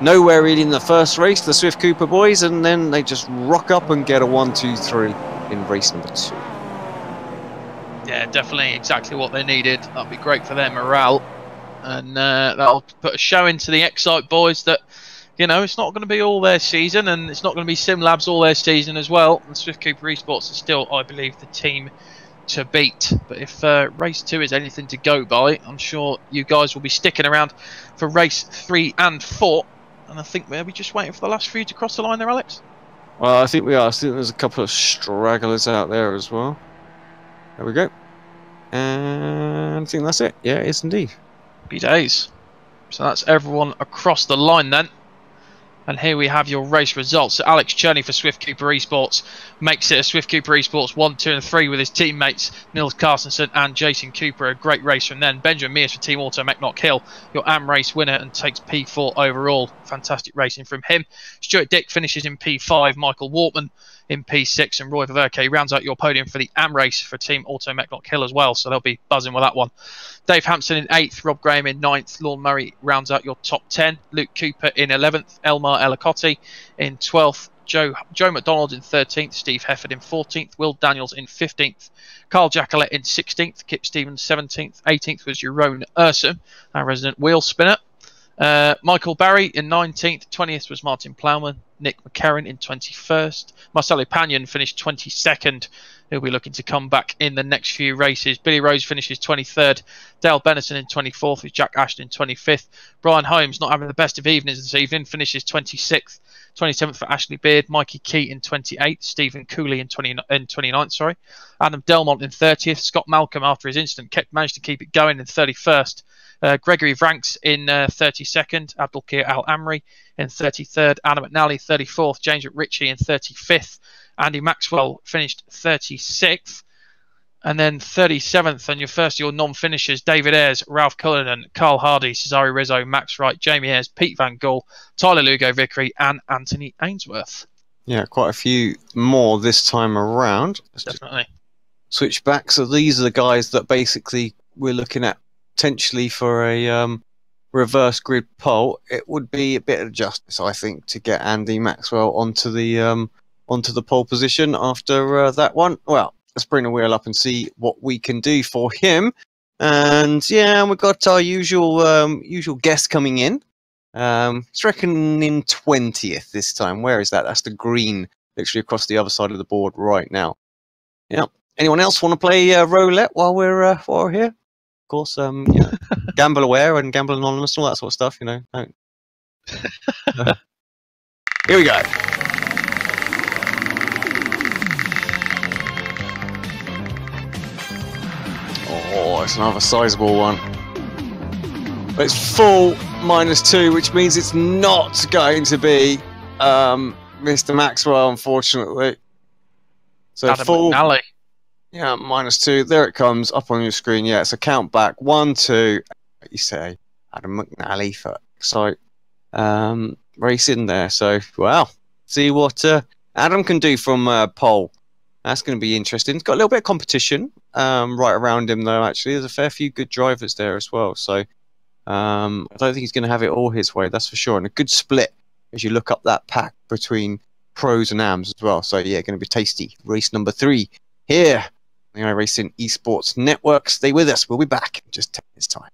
nowhere really in the first race, the Swift Cooper boys, and then they just rock up and get a 1, 2, 3 in race number 2. Yeah, definitely exactly what they needed. That'll be great for their morale, and that'll put a show into the Excite boys that it's not going to be all their season, and it's not going to be Sim Labs all their season as well. And Swift Cooper Esports is still, I believe, the team to beat. But if race 2 is anything to go by, I'm sure you guys will be sticking around for race 3 and 4. And I think we're just waiting for the last few to cross the line there, Alex. Well, I think we are. I think there's a couple of stragglers out there as well. There we go. And I think that's it. Yeah, it is indeed. Happy days. So that's everyone across the line then. And here we have your race results. So Alex Cherney for Swift Cooper Esports makes it a Swift Cooper Esports 1, 2 and 3 with his teammates Nils Carstensen and Jason Cooper. A great race from then. Benjamin Mears for Team Auto Mechnock Hill, your AM race winner, and takes P4 overall. Fantastic racing from him. Stuart Dick finishes in P5. Michael Wortman in P6, and Roy Verke rounds out your podium for the AM race for Team Auto Mechnock Hill as well, so they'll be buzzing with that one. Dave Hampson in 8th, Rob Graham in 9th, Lorne Murray rounds out your top 10, Luke Cooper in 11th, Elmar Elacotti in 12th, Joe McDonald in 13th, Steve Hefford in 14th, Will Daniels in 15th, Carl Jackalette in 16th, Kip Stevens 17th, 18th was Jeroen Ursum, our resident wheel spinner. Michael Barry in 19th, 20th was Martin Plowman, Nick McCarran in 21st, Marcelo Pagnon finished 22nd, he'll be looking to come back in the next few races. Billy Rose finishes 23rd, Dale Benison in 24th with Jack Ashton in 25th, Brian Holmes not having the best of evenings this evening, finishes 26th, 27th for Ashley Beard, Mikey Key in 28th, Stephen Cooley in 29th, sorry, Adam Delmont in 30th, Scott Malcolm after his incident managed to keep it going in 31st, Gregory Vranks in 32nd, Abdulkir Al Amri in 33rd, Adam McNally 34th, James McRitchie in 35th, Andy Maxwell finished 36th, and then 37th, and your non-finishers, David Ayres, Ralph Cullinan, Carl Hardy, Cesare Rizzo, Max Wright, Jamie Ayres, Pete Van Gaal, Tyler Lugo Vickery, and Anthony Ainsworth. Yeah, quite a few more this time around. Definitely. Switch back. So these are the guys that basically we're looking at potentially for a reverse grid poll. It would be a bit of justice, I think, to get Andy Maxwell onto the onto the pole position after that one. Well, let's bring the wheel up and see what we can do for him. And yeah, we've got our usual guest coming in. It's reckoning 20th this time. Where is that? That's the green, literally across the other side of the board right now. Yeah. Anyone else want to play roulette while we're here? Of course, gamble aware and gamble anonymous and all that sort of stuff. You know. Don't. Here we go. Oh, it's another sizable one. But it's full -2, which means it's not going to be Mr. Maxwell, unfortunately. So Adam full. McNally. Yeah, -2. There it comes up on your screen. Yeah, it's a count back. 1, 2. What you say? Adam McNally for Excite Racing there. So, well, see what Adam can do from pole. That's going to be interesting. He's got a little bit of competition right around him, though, actually. There's a fair few good drivers there as well. So, I don't think he's going to have it all his way, that's for sure. And a good split as you look up that pack between pros and AMs as well. So, yeah, going to be tasty. Race number 3 here. The iRacing Esports Network. Stay with us. We'll be back in just 10 minutes' time.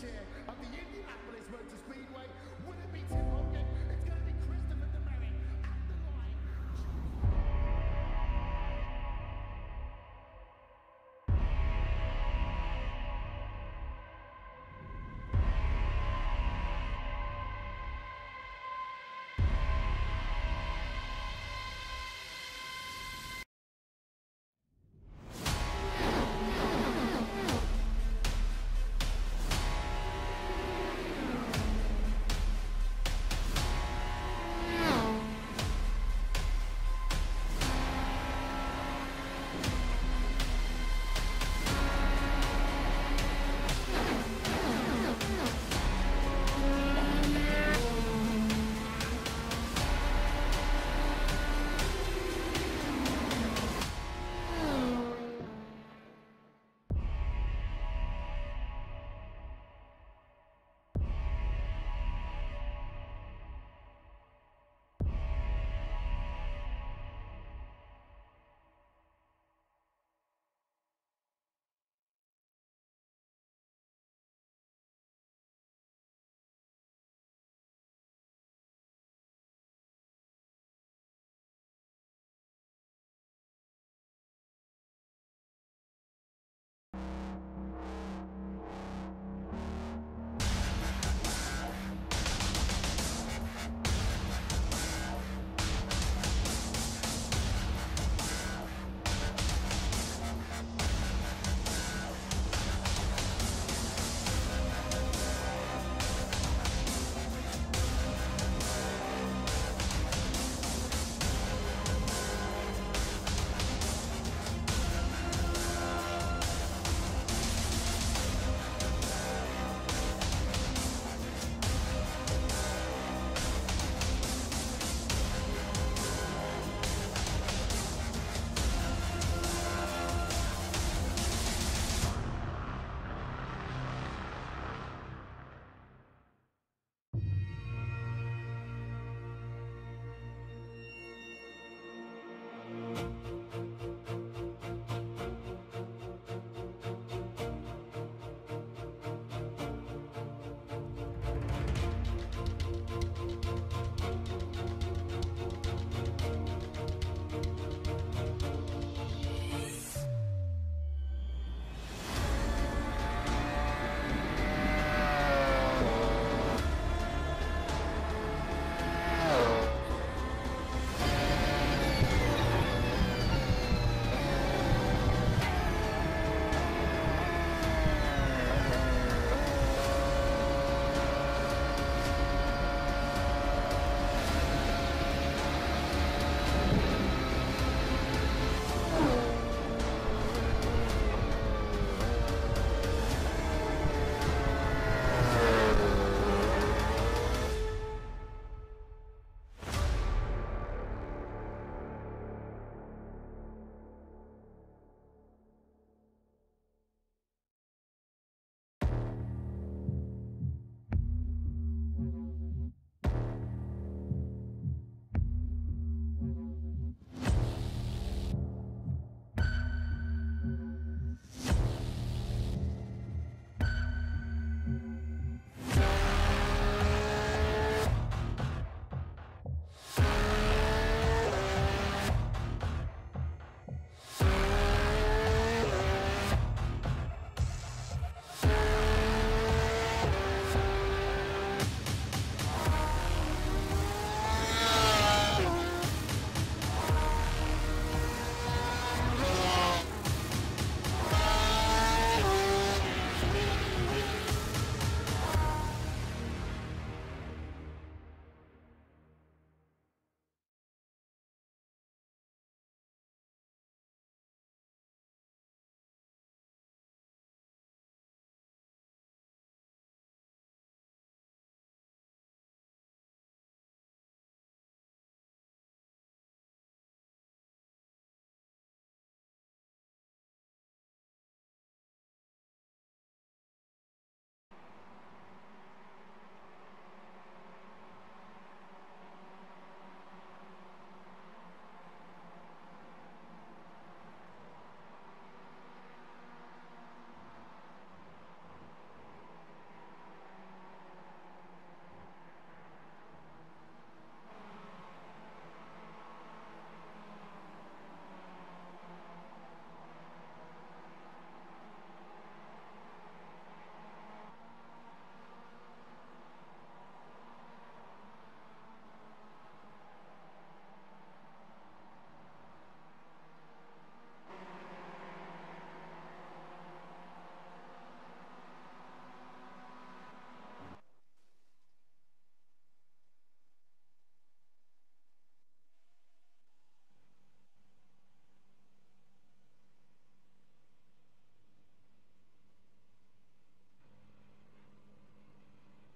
chair of the Indianapolis Motor Speedway. Will it be Tim Hogan? It's going to be Christopher DeMary at the line.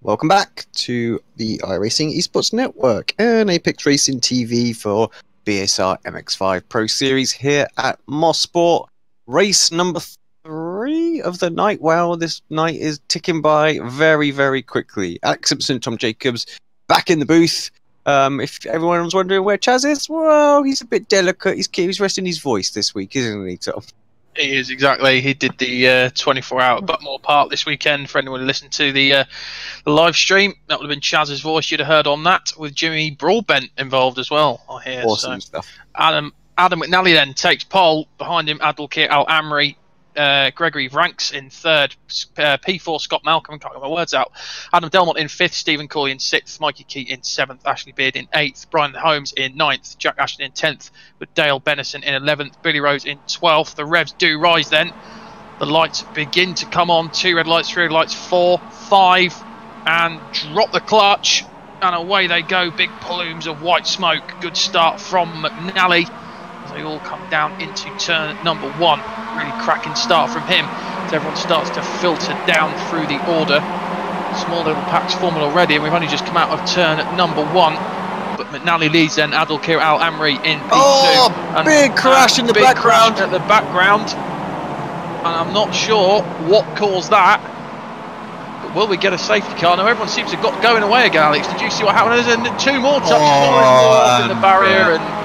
Welcome back to the iRacing Esports Network and Apex Racing TV for BSR MX5 Pro Series here at Mosport. Race number 3 of the night. Wow, this night is ticking by very, very quickly. Alex Simpson, Tom Jacobs, back in the booth. If everyone was wondering where Chaz is, well, he's a bit delicate. He's resting his voice this week, isn't he, Tom? He is, exactly. He did the 24-hour Butmore Park this weekend. For anyone who listened to the live stream, that would have been Chaz's voice you'd have heard on that, with Jimmy Broadbent involved as well, I hear. Awesome stuff. Adam McNally then takes pole. Behind him, Adalkir Al-Amri. Gregory Ranks in 3rd. P4, Scott Malcolm, can't get my words out. Adam Delmont in 5th. Stephen Corley in 6th. Mikey Key in 7th. Ashley Beard in 8th. Brian Holmes in 9th. Jack Ashton in 10th. With Dale Bennison in 11th. Billy Rose in 12th. The revs do rise then. The lights begin to come on. 2 red lights, 3 red lights, 4, 5. And drop the clutch. And away they go. Big plumes of white smoke. Good start from McNally. They all come down into turn number 1. Really cracking start from him. As everyone starts to filter down through the order. Small little packs forming already, and we've only just come out of turn number 1. But McNally leads then. Adalkir Al-Amri in P2. Oh, and big crash in the background. Crash at the background. And I'm not sure what caused that. But will we get a safety car? Now everyone seems to have got going away again, Alex. Did you see what happened? There's 2 more touches in the barrier. And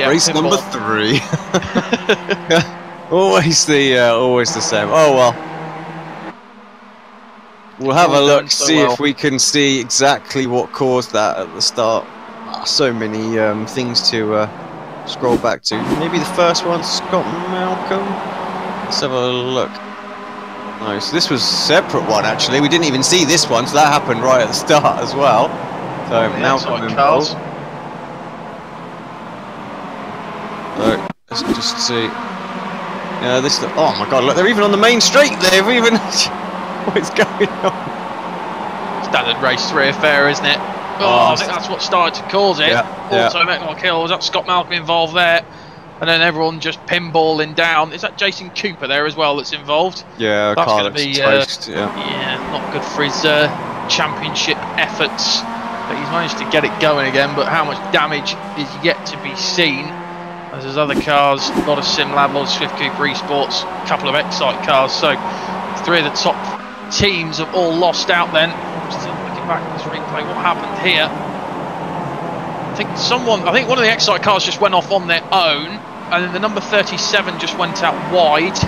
yeah, race number 3. always the same. Oh well. We'll have a look, see if we can see exactly what caused that at the start. So many things to scroll back to. Maybe the first one, Scott Malcolm. Let's have a look. No, so this was a separate one actually. We didn't even see this one, so that happened right at the start as well. So Malcolm involved. Let's just see. Yeah, this. Oh my God! Look, they're even on the main straight. They've even. What's going on? Standard race 3 affair, isn't it? Oh, I think that's what started to cause it. Auto kill. Was that Scott Malcolm involved there? And then everyone just pinballing down. Is that Jason Cooper there as well that's involved? Yeah, that's going to be toast, yeah, not good for his championship efforts. But he's managed to get it going again. But how much damage is yet to be seen? As there's other cars, a lot of SimLab, a lot of Swift Cooper Esports, a couple of Excite cars. So 3 of the top teams have all lost out then. Just looking back at this replay, what happened here? I think one of the Excite cars just went off on their own, and then the number 37 just went out wide.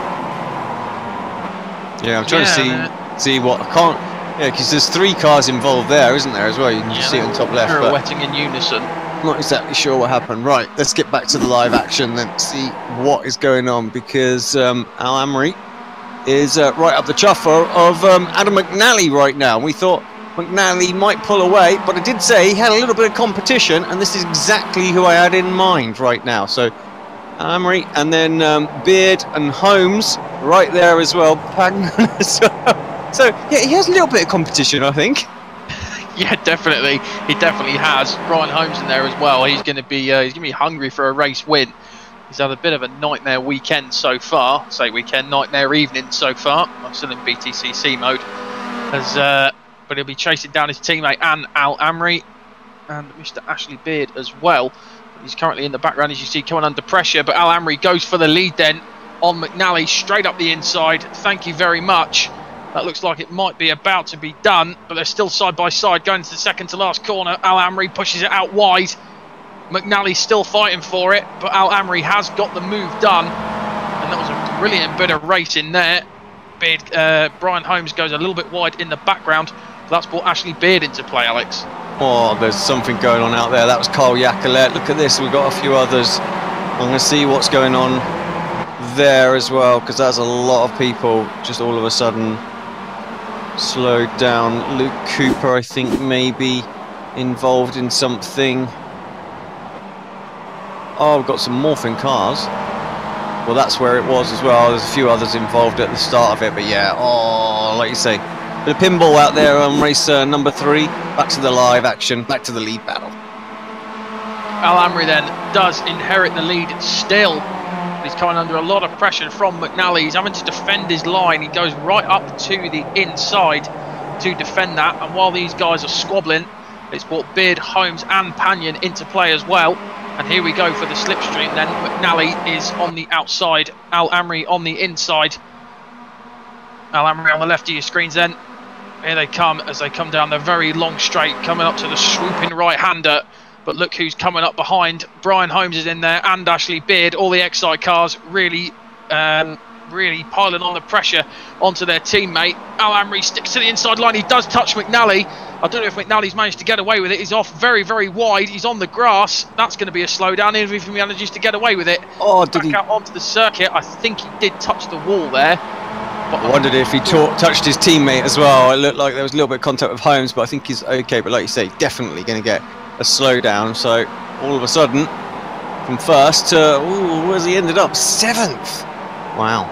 Yeah, I'm trying to see what I can't. Yeah, because there's 3 cars involved there, isn't there, as well? You can just see it on top left. Pirouetting in unison. Not exactly sure what happened. Right, let's get back to the live action then, see what is going on, because Al-Amri is right up the chuffer of Adam McNally right now. We thought McNally might pull away, but I did say he had a little bit of competition, and this is exactly who I had in mind right now. So Al-Amri, and then Beard and Holmes right there as well. So yeah, he has a little bit of competition, I think. Yeah, definitely. He definitely has. Brian Holmes in there as well. He's going to be hungry for a race win. He's had a bit of a nightmare weekend so far. Say weekend, nightmare evening so far. I'm still in BTCC mode. But he'll be chasing down his teammate Al-Amri and Mr. Ashley Beard as well. He's currently in the background, as you see, coming under pressure. But Al-Amri goes for the lead then on McNally, straight up the inside. Thank you very much. That looks like it might be about to be done, but they're still side by side going to the second to last corner. Al-Amri pushes it out wide. McNally's still fighting for it, but Al-Amri has got the move done. And that was a brilliant bit of racing there. Brian Holmes goes a little bit wide in the background. That's brought Ashley Beard into play, Alex. Oh, there's something going on out there. That was Carl Yacolet. Look at this, we've got a few others. I'm going to see what's going on there as well, because there's a lot of people just all of a sudden slowed down. Luke Cooper, I think, maybe involved in something. Oh, we've got some morphing cars. Well, that's where it was as well. There's a few others involved at the start of it, but yeah, oh, like you say, bit of pinball out there on race number 3. Back to the live action, back to the lead battle. Al-Amri then does inherit the lead still. He's coming under a lot of pressure from McNally. He's having to defend his line. He goes right up to the inside. to defend that. And while these guys are squabbling, it's brought Beard, Holmes and Panion into play as well. And here we go for the slipstream then. McNally is on the outside, Al Amri on the inside. Al Amri on the left of your screens then. Here they come as they come down the very long straight, coming up to the swooping right-hander. But look who's coming up behind. Brian Holmes is in there and Ashley Beard. All the Excite cars really piling on the pressure onto their teammate. Al Amri sticks to the inside line. He does touch McNally. I don't know if McNally's managed to get away with it. He's off very, very wide. He's on the grass. That's going to be a slowdown, even if he manages to get away with it. Oh, did he? Out onto the circuit. I think he did touch the wall there. I wondered if he touched his teammate as well. It looked like there was a little bit of contact with Holmes, but I think he's okay. But like you say, definitely going to get a slowdown. So all of a sudden, from first to, where's he ended up? 7th. Wow.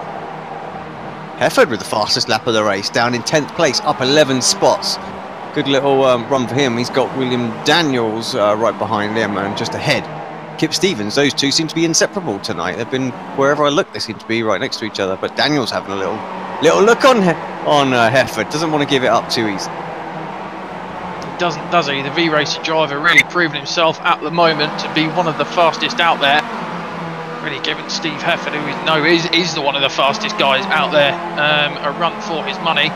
Hefford with the fastest lap of the race, down in 10th place, up 11 spots. Good little run for him. He's got William Daniels right behind him and just ahead. Kip Stevens, those two seem to be inseparable tonight. They've been, wherever I look, they seem to be right next to each other. But Daniels having a little look on Hefford. Doesn't want to give it up too easy. Doesn't, does he? The V-Racer driver really proving himself at the moment to be one of the fastest out there. Really giving Steve Hefford, who we know is the one of the fastest guys out there, a run for his money.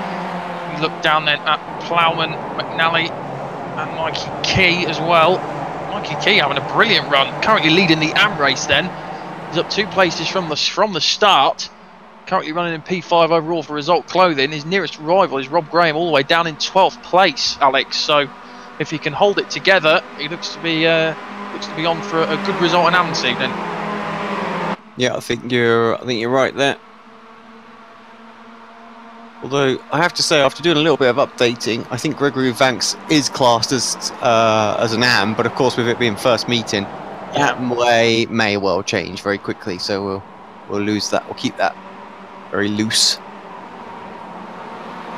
We look down then at Ploughman, McNally and Mikey Key as well. Mikey Key having a brilliant run, currently leading the AM race then. He's up 2 places from the start. Currently running in P5 overall for Result Clothing. His nearest rival is Rob Graham, all the way down in 12th place, Alex. So if he can hold it together, he looks to be on for a good result in AM this evening. Yeah, I think you're right there. Although I have to say, after doing a little bit of updating, I think Gregory Vanks is classed as an AM, but of course with it being first meeting, that may well change very quickly. So we'll lose that. We'll keep that very loose.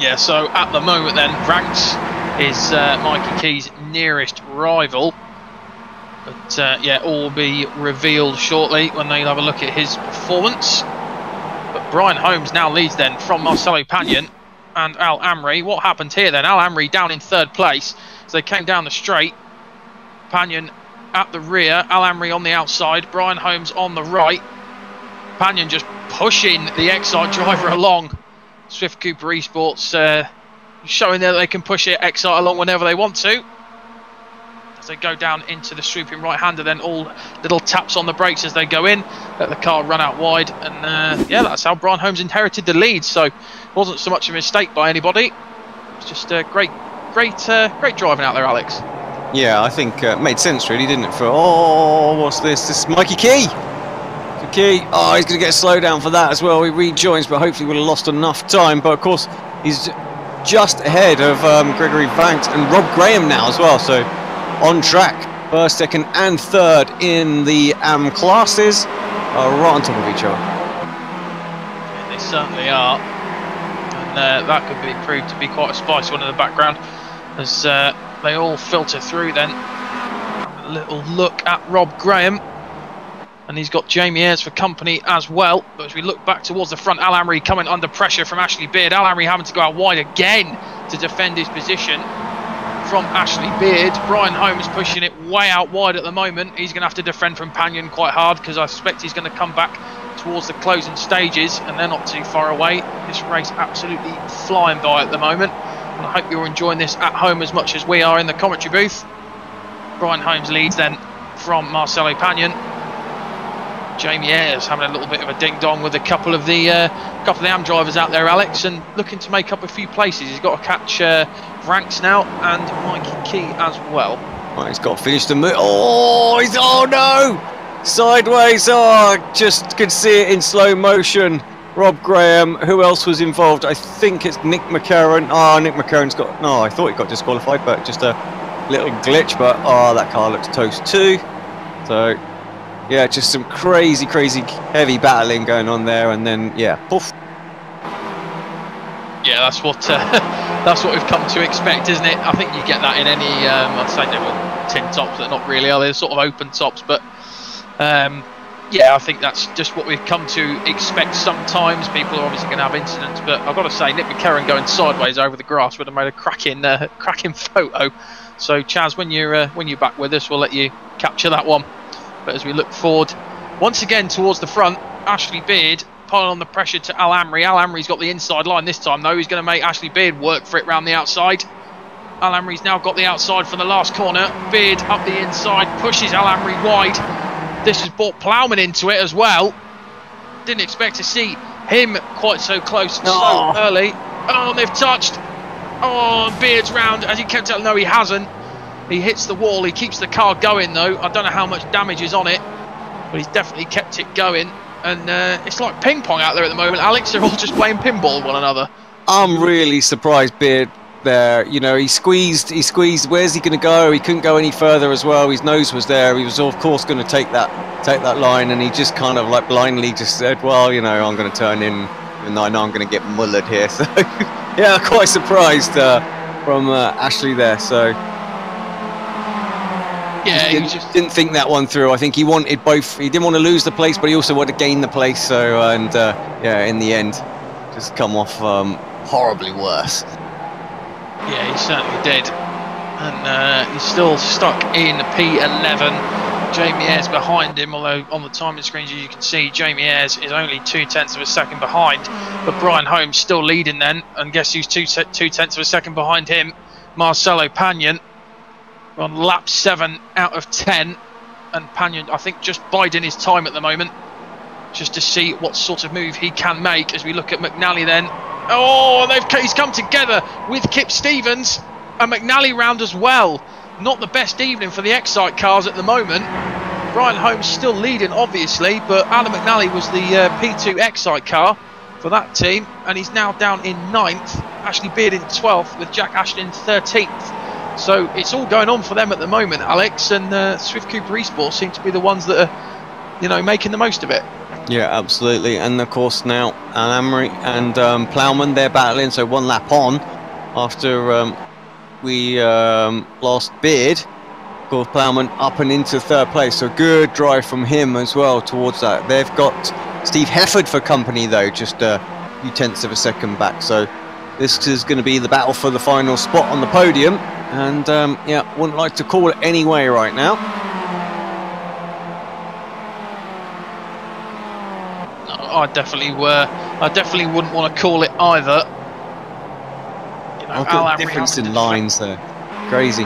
Yeah. So at the moment, then Vanks is Mikey Key's nearest rival. But yeah, all will be revealed shortly when they have a look at his performance. But Brian Holmes now leads then from Marcelo Panion and Al Amri. What happened here then? Al Amri down in 3rd place. So they came down the straight. Panion at the rear, Al Amri on the outside, Brian Holmes on the right. Panion just pushing the Excite driver along. Swift Cooper Esports showing that they can push it Excite along whenever they want to. As they go down into the swooping right-hander, then all little taps on the brakes as they go in, let the car run out wide, and yeah, that's how Brian Holmes inherited the lead. So it wasn't so much a mistake by anybody. It's just great driving out there, Alex. Yeah, I think it made sense really, didn't it? For what's this? This is Mikey Key. Key. Oh, he's going to get a slowdown for that as well. He rejoins, but hopefully would have lost enough time. But of course, he's just ahead of Gregory Vanks and Rob Graham now as well. So on track, 1st, 2nd and 3rd in the AM classes, right on top of each other. Yeah, they certainly are, and that could be proved to be quite a spicy one in the background as they all filter through. Then a little look at Rob Graham, and he's got Jamie Ayres for company as well. But as we look back towards the front, Al Amri coming under pressure from Ashley Beard. Al Amri having to go out wide again to defend his position from Ashley Beard. Brian Holmes pushing it way out wide at the moment. He's going to have to defend from Panion quite hard, because I suspect he's going to come back towards the closing stages, and they're not too far away. This race absolutely flying by at the moment, and I hope you're enjoying this at home as much as we are in the commentary booth. Brian Holmes leads then from Marcelo Panion. Jamie Ayres having a little bit of a ding-dong with a couple of the AM drivers out there, Alex, and looking to make up a few places. He's got to catch Ranks now and Mikey Key as well. Right, he's got to finish the move. Oh no! Sideways. I just could see it in slow motion. Rob Graham. Who else was involved? I think it's Nick McCarran. Nick McCarran's got... No, I thought he got disqualified, but just a little glitch. But that car looks toast too. So... yeah, just some crazy heavy battling going on there, and then yeah, poof. Yeah, that's what we've come to expect, isn't it? I think you get that in any I'd say they were tin tops, but not really, are they? They're sort of open tops, but Yeah, I think that's just what we've come to expect sometimes. People are obviously going to have incidents, but I've got to say, Nick McCarron going sideways over the grass would have made a cracking photo. So, Chaz, when you're back with us, we'll let you capture that one. But as we look forward, once again towards the front, Ashley Beard piling on the pressure to Al Amri. Al Amri's got the inside line this time, though. He's going to make Ashley Beard work for it round the outside. Al Amri's now got the outside for the last corner. Beard up the inside, pushes Al Amri wide. This has brought Plowman into it as well. Didn't expect to see him quite so close so early. Oh, they've touched. Oh, Beard's round as he kept telling. No, he hasn't. He hits the wall. He keeps the car going, though. I don't know how much damage is on it, but he's definitely kept it going. And it's like ping pong out there at the moment, Alex. They're all just playing pinball with one another. I'm really surprised Beard there. You know, he squeezed. Where's he going to go? He couldn't go any further as well. His nose was there. He was of course going to take that line, and he just kind of like blindly just said, well, you know, I'm going to turn in, even though I know I'm going to get mullered here. So yeah, quite surprised from Ashley there. So yeah, he just didn't think that one through. I think he wanted both. He didn't want to lose the place, but he also wanted to gain the place. So yeah, in the end, just come off horribly worse. Yeah, he certainly did. And he's still stuck in P11. Jamie Ayres behind him, although on the timing screens, as you can see, Jamie Ayres is only 0.2 of a second behind. But Brian Holmes still leading then. And guess who's 0.2 of a second behind him? Marcelo Pagnon. We're on lap 7 out of 10. And Pagnon, I think, just biding his time at the moment, just to see what sort of move he can make. As we look at McNally then. Oh, he's come together with Kip Stevens and McNally round as well. Not the best evening for the Excite cars at the moment. Brian Holmes still leading, obviously, but Adam McNally was the P2 Excite car for that team, and he's now down in 9th. Ashley Beard in 12th with Jack Ashton in 13th. So it's all going on for them at the moment, Alex, and Swift Cooper Esports seem to be the ones that are, you know, making the most of it. Yeah, absolutely. And of course now Al Amri and Plowman, they're battling, so one lap on after we lost Beard. Of course, Plowman up and into 3rd place, so good drive from him as well towards that. They've got Steve Hefford for company though, just a few tenths of a second back. So this is going to be the battle for the final spot on the podium, and yeah, wouldn't like to call it anyway right now. I definitely wouldn't want to call it either. You know, Look at the difference in lines there. Crazy.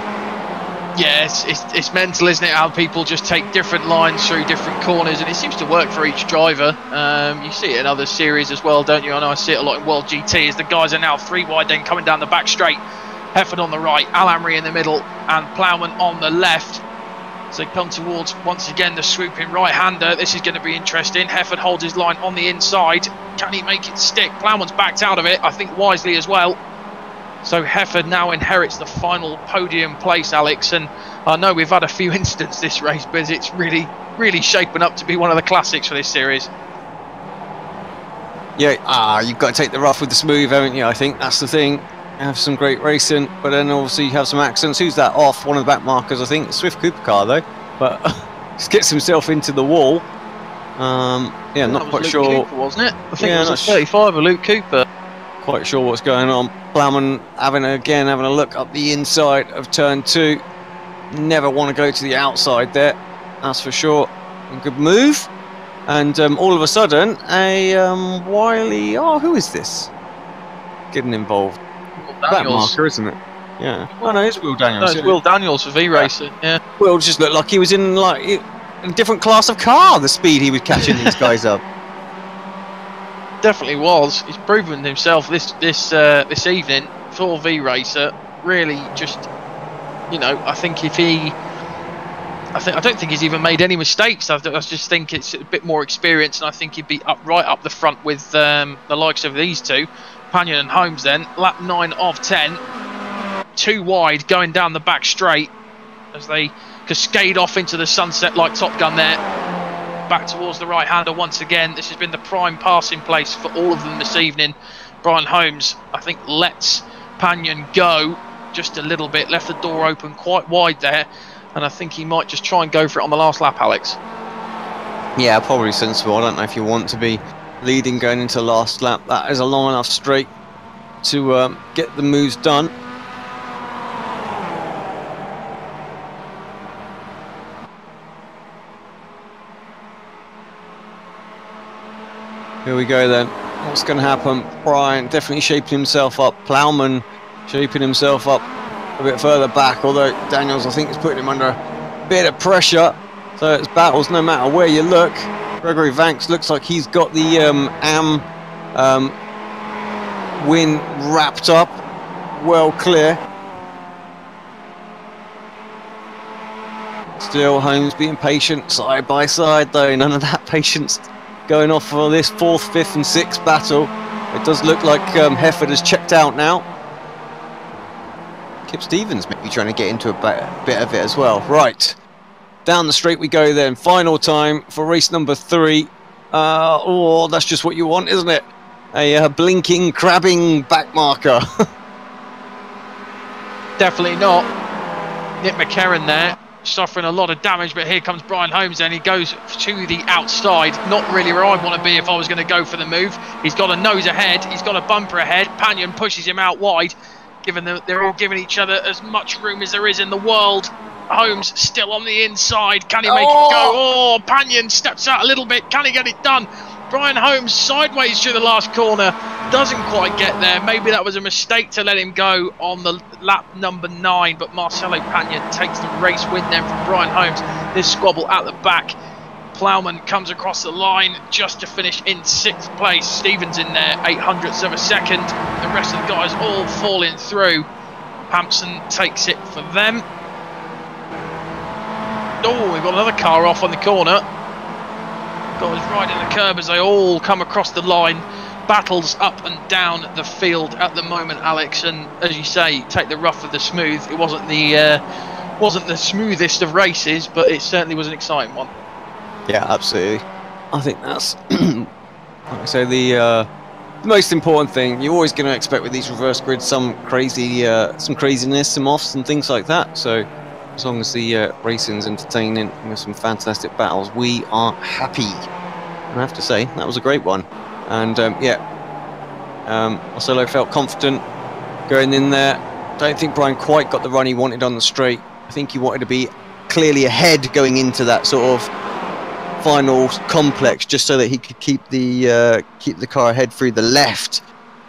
Yeah, it's mental, isn't it? How people just take different lines through different corners, and it seems to work for each driver. You see it in other series as well, don't you? I know I see it a lot in World GT, as the guys are now 3 wide, then coming down the back straight. Hefford on the right, Al Amri in the middle, and Plowman on the left. So they come towards, once again, the swooping right-hander. This is going to be interesting. Hefford holds his line on the inside. Can he make it stick? Plowman's backed out of it, I think wisely as well. So Hefford now inherits the final podium place, Alex. And I know we've had a few incidents this race, but it's really, really shaping up to be one of the classics for this series. Yeah, you've got to take the rough with the smooth, haven't you? I think that's the thing. Have some great racing, but then obviously you have some accidents. Who's that off? One of the back markers, I think. Swift Cooper car though, but just gets himself into the wall. Yeah, not quite sure. Cooper, wasn't it? I think it was 35 of Luke Cooper. Quite sure what's going on. Plowman having a look up the inside of turn 2. Never want to go to the outside there, that's for sure. A good move, and all of a sudden a Wiley. Oh, who is this getting involved? That marker, isn't it? Yeah. Well, no, it's Will Daniels. No, it's Will Daniels for V-Racing. Yeah. Will just looked like he was in like a different class of car. The speed he was catching these guys up. Definitely was. He's proven himself this evening for V-Racer. Really, just, you know, I think if he, I don't think he's even made any mistakes. I just think it's a bit more experience, and I think he'd be right up the front with the likes of these two. Pagnon and Holmes then, lap 9 of 10, 2 wide going down the back straight as they cascade off into the sunset like Top Gun there. Back towards the right-hander once again. This has been the prime passing place for all of them this evening. Brian Holmes, I think, lets Pagnon go just a little bit, left the door open quite wide there, and I think he might just try and go for it on the last lap, Alex. Yeah, probably sensible. I don't know if you want to be leading going into the last lap. That is a long enough straight to get the moves done. Here we go then. What's going to happen? Brian definitely shaping himself up. Plowman shaping himself up a bit further back, although Daniels, I think, is putting him under a bit of pressure. So it's battles no matter where you look. Gregory Vanks looks like he's got the win wrapped up well clear. Still Holmes being patient side by side though, none of that patience going off for this 4th, 5th and 6th battle. It does look like Hefford has checked out now. Kip Stevens may be trying to get into a bit of it as well. Right, down the straight we go then. Final time for race number 3. Oh, that's just what you want, isn't it? A blinking, crabbing back marker. Definitely not. Nick McCarron there, suffering a lot of damage, but here comes Brian Holmes and he goes to the outside. Not really where I'd want to be if I was going to go for the move. He's got a nose ahead, he's got a bumper ahead. Panion pushes him out wide, given that they're all giving each other as much room as there is in the world. Holmes still on the inside. Can he make it go? Oh, Panion steps out a little bit. Can he get it done? Brian Holmes sideways through the last corner, doesn't quite get there. Maybe that was a mistake to let him go on the lap number 9, but Marcelo Panion takes the race win then from Brian Holmes. This squabble at the back. Plowman comes across the line just to finish in 6th place. Stevens in there, 800ths of a second. The rest of the guys all falling through. Hampson takes it for them. Oh, we've got another car off on the corner. Guys riding the curb as they all come across the line. Battles up and down the field at the moment, Alex. And as you say, take the rough with the smooth. It wasn't the smoothest of races, but it certainly was an exciting one. Yeah, absolutely. I think that's, like I say, the most important thing. You're always going to expect with these reverse grids some craziness, some offs and things like that. So as long as the racing's entertaining and there's some fantastic battles, we are happy. And I have to say, that was a great one. And Marcelo felt confident going in there. Don't think Brian quite got the run he wanted on the straight. I think he wanted to be clearly ahead going into that sort of final complex, just so that he could keep the car ahead through the left.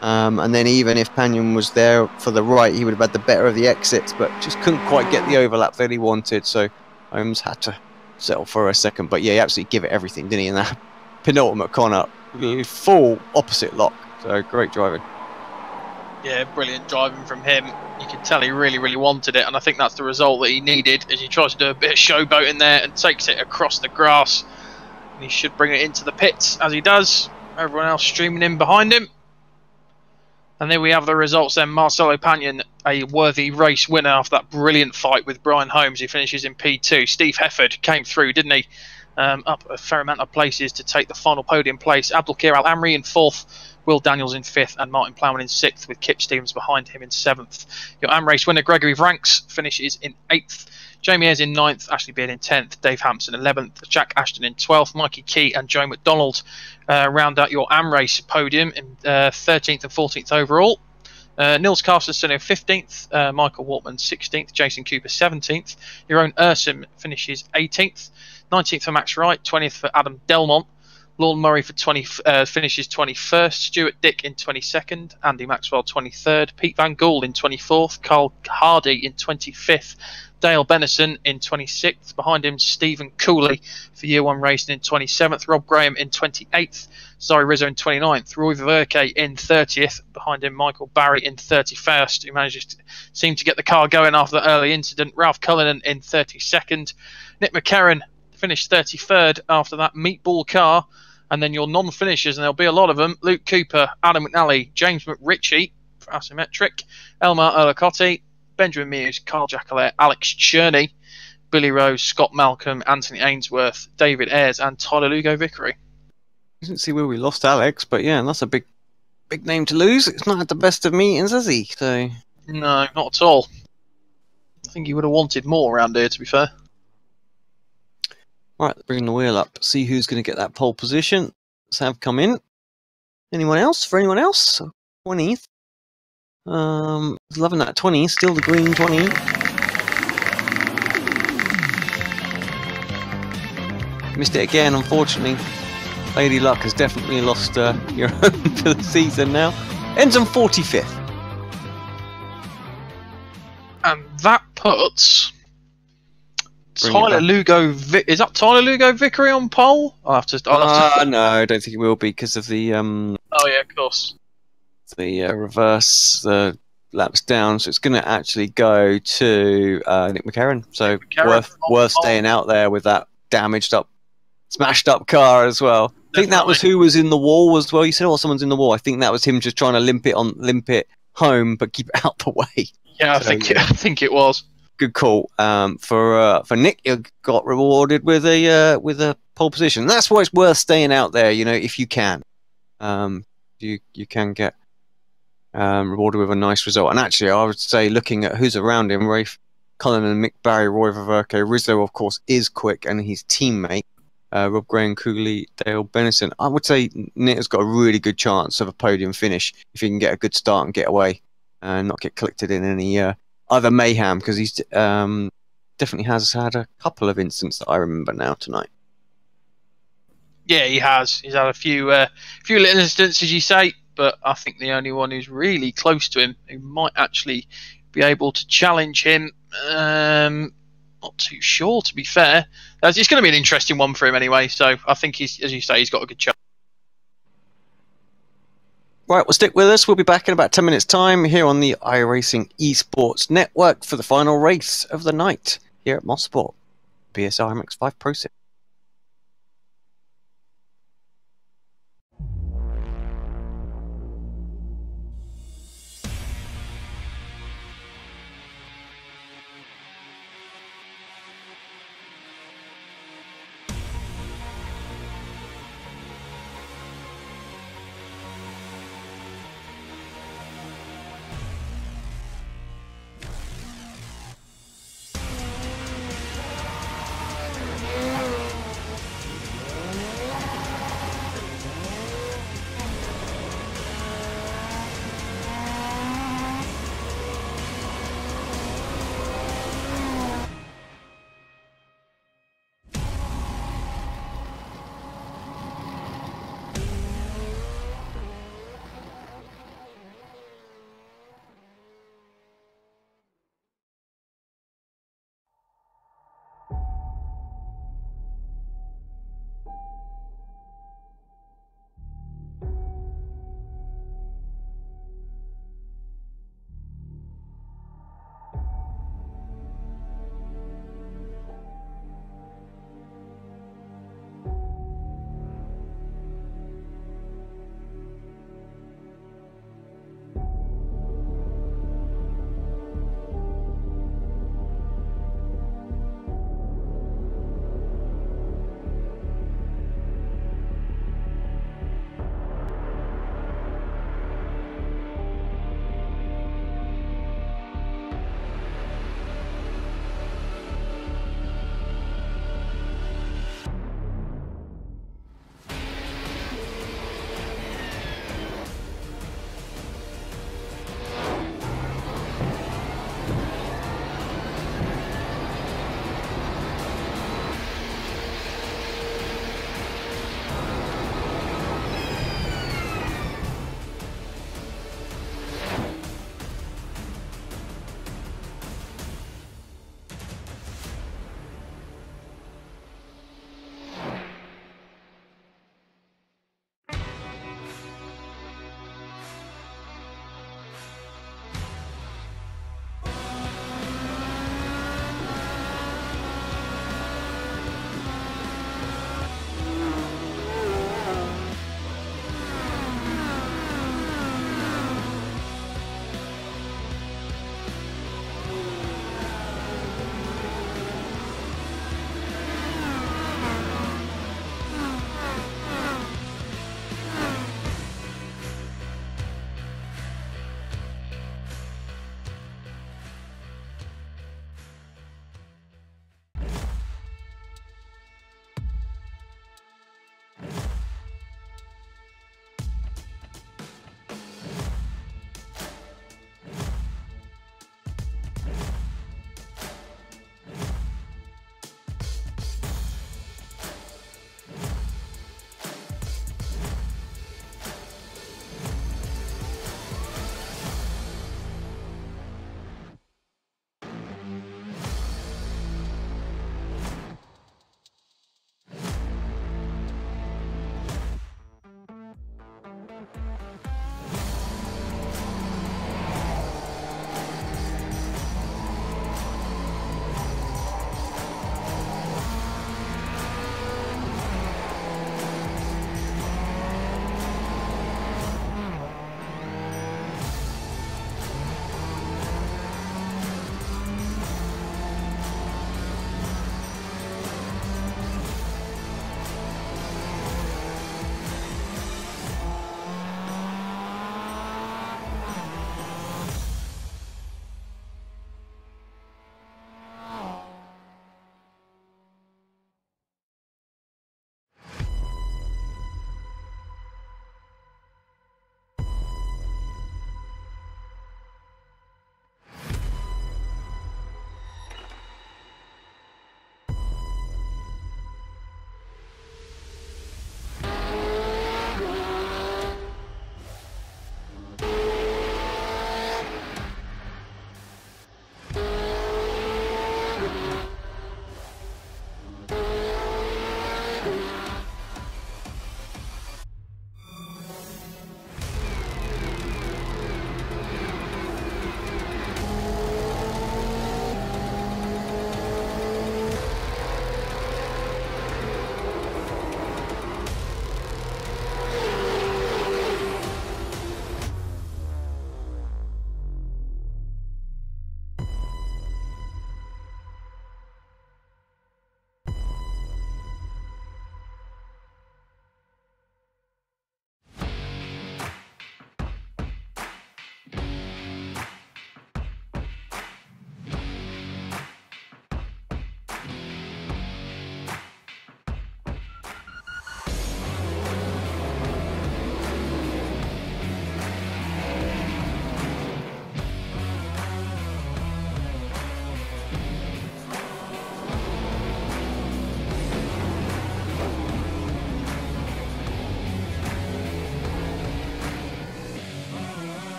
And then even if Panion was there for the right, he would have had the better of the exits, but just couldn't quite get the overlap that he wanted. So Holmes had to settle for a second. But yeah, he absolutely give it everything, didn't he? In that penultimate corner, full opposite lock. So great driving. Yeah, brilliant driving from him. You can tell he really, really wanted it, and I think that's the result that he needed as he tries to do a bit of showboat in there and takes it across the grass. And he should bring it into the pits as he does. Everyone else streaming in behind him. And there we have the results then. Marcelo Panion, a worthy race winner after that brilliant fight with Brian Holmes, who finishes in P2. Steve Hefford came through, didn't he? Up a fair amount of places to take the final podium place. Abdelkir Al-Amri in 4th, Will Daniels in 5th, and Martin Plowman in 6th, with Kip Stevens behind him in 7th. Your AM race winner, Gregory Vranks, finishes in 8th. Jamie Ayres in 9th, Ashley Beard in 10th, Dave Hampson 11th, Jack Ashton in 12th, Mikey Key and Joe McDonald round out your AM race podium in 13th and 14th overall. Nils Carstensen in 15th, Michael Waltman 16th, Jason Cooper 17th. Your own Ursum finishes 18th, 19th for Max Wright, 20th for Adam Delmont. Lorne Murray for finishes 21st, Stuart Dick in 22nd, Andy Maxwell 23rd, Pete Van Gool in 24th, Carl Hardy in 25th, Dale Bennison in 26th, behind him Stephen Cooley for Year 1 Racing in 27th, Rob Graham in 28th, Zari Rizzo in 29th, Roy Verke in 30th, behind him Michael Barry in 31st, who managed to seem to get the car going after the early incident, Ralph Cullinan in 32nd, Nick McCarron finished 33rd after that meatball car. And then your non-finishers, and there'll be a lot of them: Luke Cooper, Adam McNally, James McRitchie for Asymmetric, Elmar Olacotti, Benjamin Mears, Carl Jacquelet, Alex Cherney, Billy Rose, Scott Malcolm, Anthony Ainsworth, David Ayres, and Tyler Lugo Vickery. I didn't see where we lost Alex, but yeah, that's a big name to lose. It's not at the best of meetings, has he? So no, not at all. I think he would have wanted more around here, to be fair. Right, bring the wheel up. See who's going to get that pole position. Let's have come in. Anyone else? For anyone else? 20th. Loving that 20. Still the green 20. Missed it again, unfortunately. Lady Luck has definitely lost your home for the season now. Ends on 45th. And that puts Bring it Tyler back. Lugo. Is that Tyler Lugo Vickery on pole? I'll have to. No, I don't think it will be because of the Oh yeah, of course. reverse, the laps down. So it's going to actually go to Nick McCarron. So McCarron worth staying out there with that damaged up, smashed up car as well. I think that was who was in the wall as well. You said, "Oh, someone's in the wall." I think that was him just trying to limp it home, but keep it out the way. Yeah, So, I think it was. Good call. For Nick, you got rewarded with a pole position. That's why it's worth staying out there. You know, if you can, you can get rewarded with a nice result. And actually, I would say, looking at who's around him, Rafe Cullen and Mick Barry, Roy Ververke, Rizzo, of course, is quick, and his teammate Rob Graham, Cooley, Dale Benison. I would say Nick has got a really good chance of a podium finish if he can get a good start and get away and not get collected in any other mayhem, because he's definitely has had a couple of incidents that I remember now tonight. Yeah, he has. He's had a few little incidents, as you say, but I think the only one who's really close to him, who might actually be able to challenge him, not too sure, to be fair. It's going to be an interesting one for him anyway, so I think he's, as you say, he's got a good chance. Right, well, stick with us. We'll be back in about 10 minutes' time here on the iRacing Esports Network for the final race of the night here at Mosport, BSR MX5 Pro Series.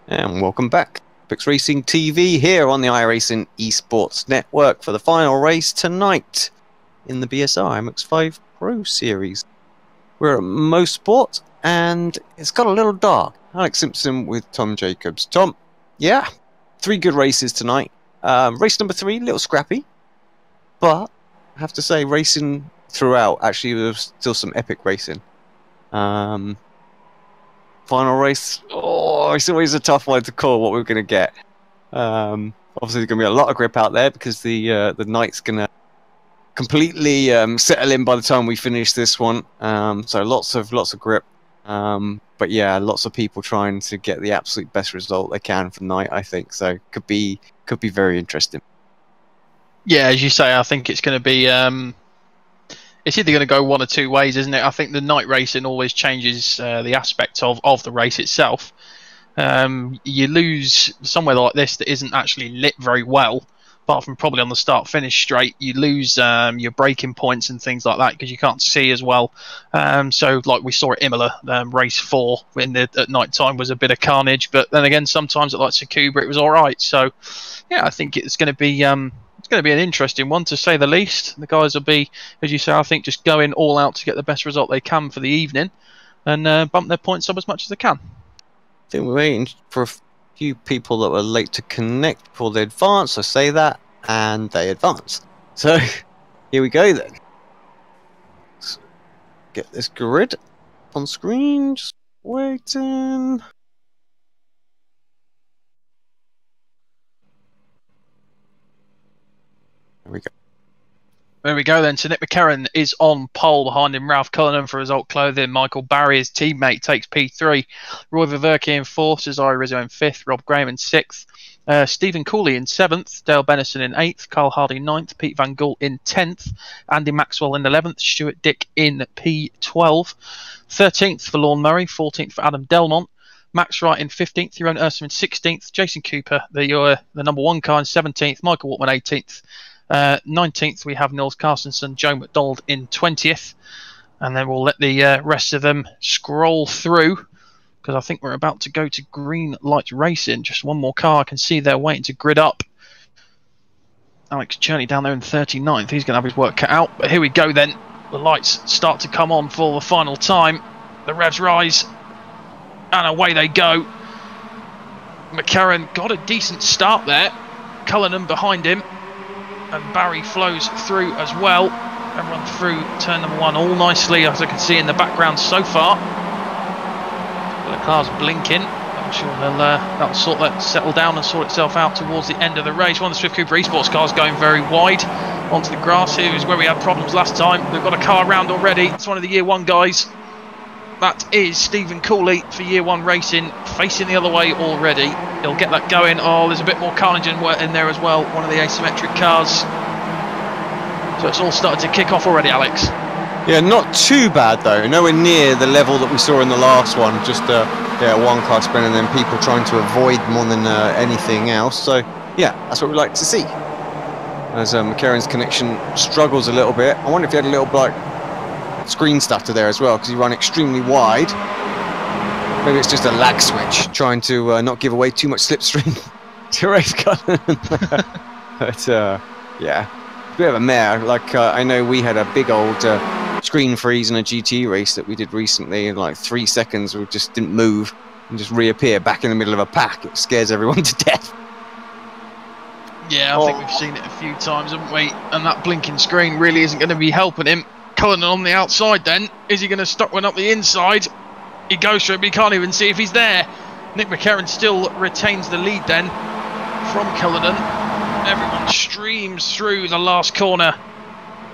And welcome back. MX Racing TV here on the iRacing Esports Network for the final race tonight in the BSR MX5 Pro Series. We're at Mosport and it's got a little dark. Alex Simpson with Tom Jacobs. Tom, yeah, 3 good races tonight. Race number 3, a little scrappy, but I have to say racing throughout, actually there was still some epic racing. Final race, oh, it's always a tough one to call what we're going to get. Obviously, there's going to be a lot of grip out there because the night's going to completely settle in by the time we finish this one. So lots of grip. But yeah, lots of people trying to get the absolute best result they can for the night, I think. So could be very interesting. Yeah, as you say, I think it's going to be. It's either going to go one or two ways, isn't it? I think the night racing always changes the aspect of the race itself. You lose somewhere like this that isn't actually lit very well, apart from probably on the start-finish straight. You lose your braking points and things like that because you can't see as well. So like we saw at Imola, race 4 at night time was a bit of carnage. But then again, sometimes at like Tsukuba it was all right. So yeah, I think it's going to be... it's going to be an interesting one, to say the least. The guys will be, as you say, I think, just going all out to get the best result they can for the evening and bump their points up as much as they can. I think we're waiting for a few people that were late to connect before they advance. I say that, and they advance. So, here we go then. Let's get this grid on screen. Just waiting. There we go. There we go then. So Nick McCarron is on pole, behind him Ralph Cullinan for Result Clothing. Michael Barry, his teammate, takes P3. Roy Viverki in 4th. Cesare Rizzo in 5th. Rob Graham in 6th. Stephen Cooley in 7th. Dale Bennison in 8th. Carl Hardy 9th. Pete Van Gool in 10th. Andy Maxwell in 11th. Stuart Dick in P12. 13th for Lorne Murray. 14th for Adam Delmont. Max Wright in 15th. Jeroen Ursum in 16th. Jason Cooper, the number 1 car, in 17th. Michael Waltman 18th. 19th we have Nils Carstensen, Joe McDonald in 20th, and then we'll let the rest of them scroll through, because I think we're about to go to green light racing. Just one more car I can see there waiting to grid up. Alex Cherney down there in 39th. He's going to have his work cut out, but here we go then. The lights start to come on for the final time. The revs rise and away they go. McCarron got a decent start there. Cullinan behind him, and Barry flows through as well and run through turn number 1 all nicely, as I can see in the background so far. The car's blinking. I'm sure that'll settle down and sort itself out towards the end of the race. One of the Swift Cooper Esports cars going very wide onto the grass. Here is where we had problems last time. They've got a car around already. It's one of the Year 1 guys. That is Stephen Cooley for Year 1 Racing, facing the other way already. He'll get that going. Oh, there's a bit more carnage in there as well. One of the asymmetric cars. So it's all started to kick off already, Alex. Yeah, not too bad though. Nowhere near the level that we saw in the last one. Just one car spin and then people trying to avoid more than anything else. So yeah, that's what we like to see. As McCarron's connection struggles a little bit. I wonder if he had a little like screen stutter there as well, because he ran extremely wide. Maybe it's just a lag switch, trying to not give away too much slipstream. to race Cullen. But yeah, a bit of a mare. Like I know we had a big old screen freeze in a GT race that we did recently. In like 3 seconds, we just didn't move and just reappear back in the middle of a pack. It scares everyone to death. Yeah, I think we've seen it a few times, haven't we? And that blinking screen really isn't going to be helping him. Cullen on the outside then. Is he going to stock one up the inside? He goes for it, but he can't even see if he's there. Nick McCarron still retains the lead then from Cullinan. Everyone streams through the last corner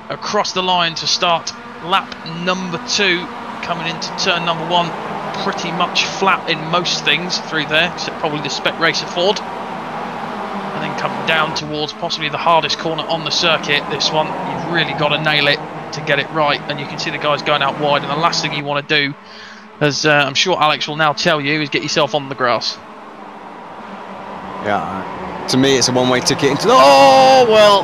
across the line to start lap number 2. Coming into turn number 1, pretty much flat in most things through there, except probably the Spec Racer Ford. And then coming down towards possibly the hardest corner on the circuit. This one, you've really got to nail it to get it right. And you can see the guys going out wide. And the last thing you want to do, as I'm sure Alex will now tell you, is get yourself on the grass. Yeah, to me it's a one-way ticket into the... Oh, well.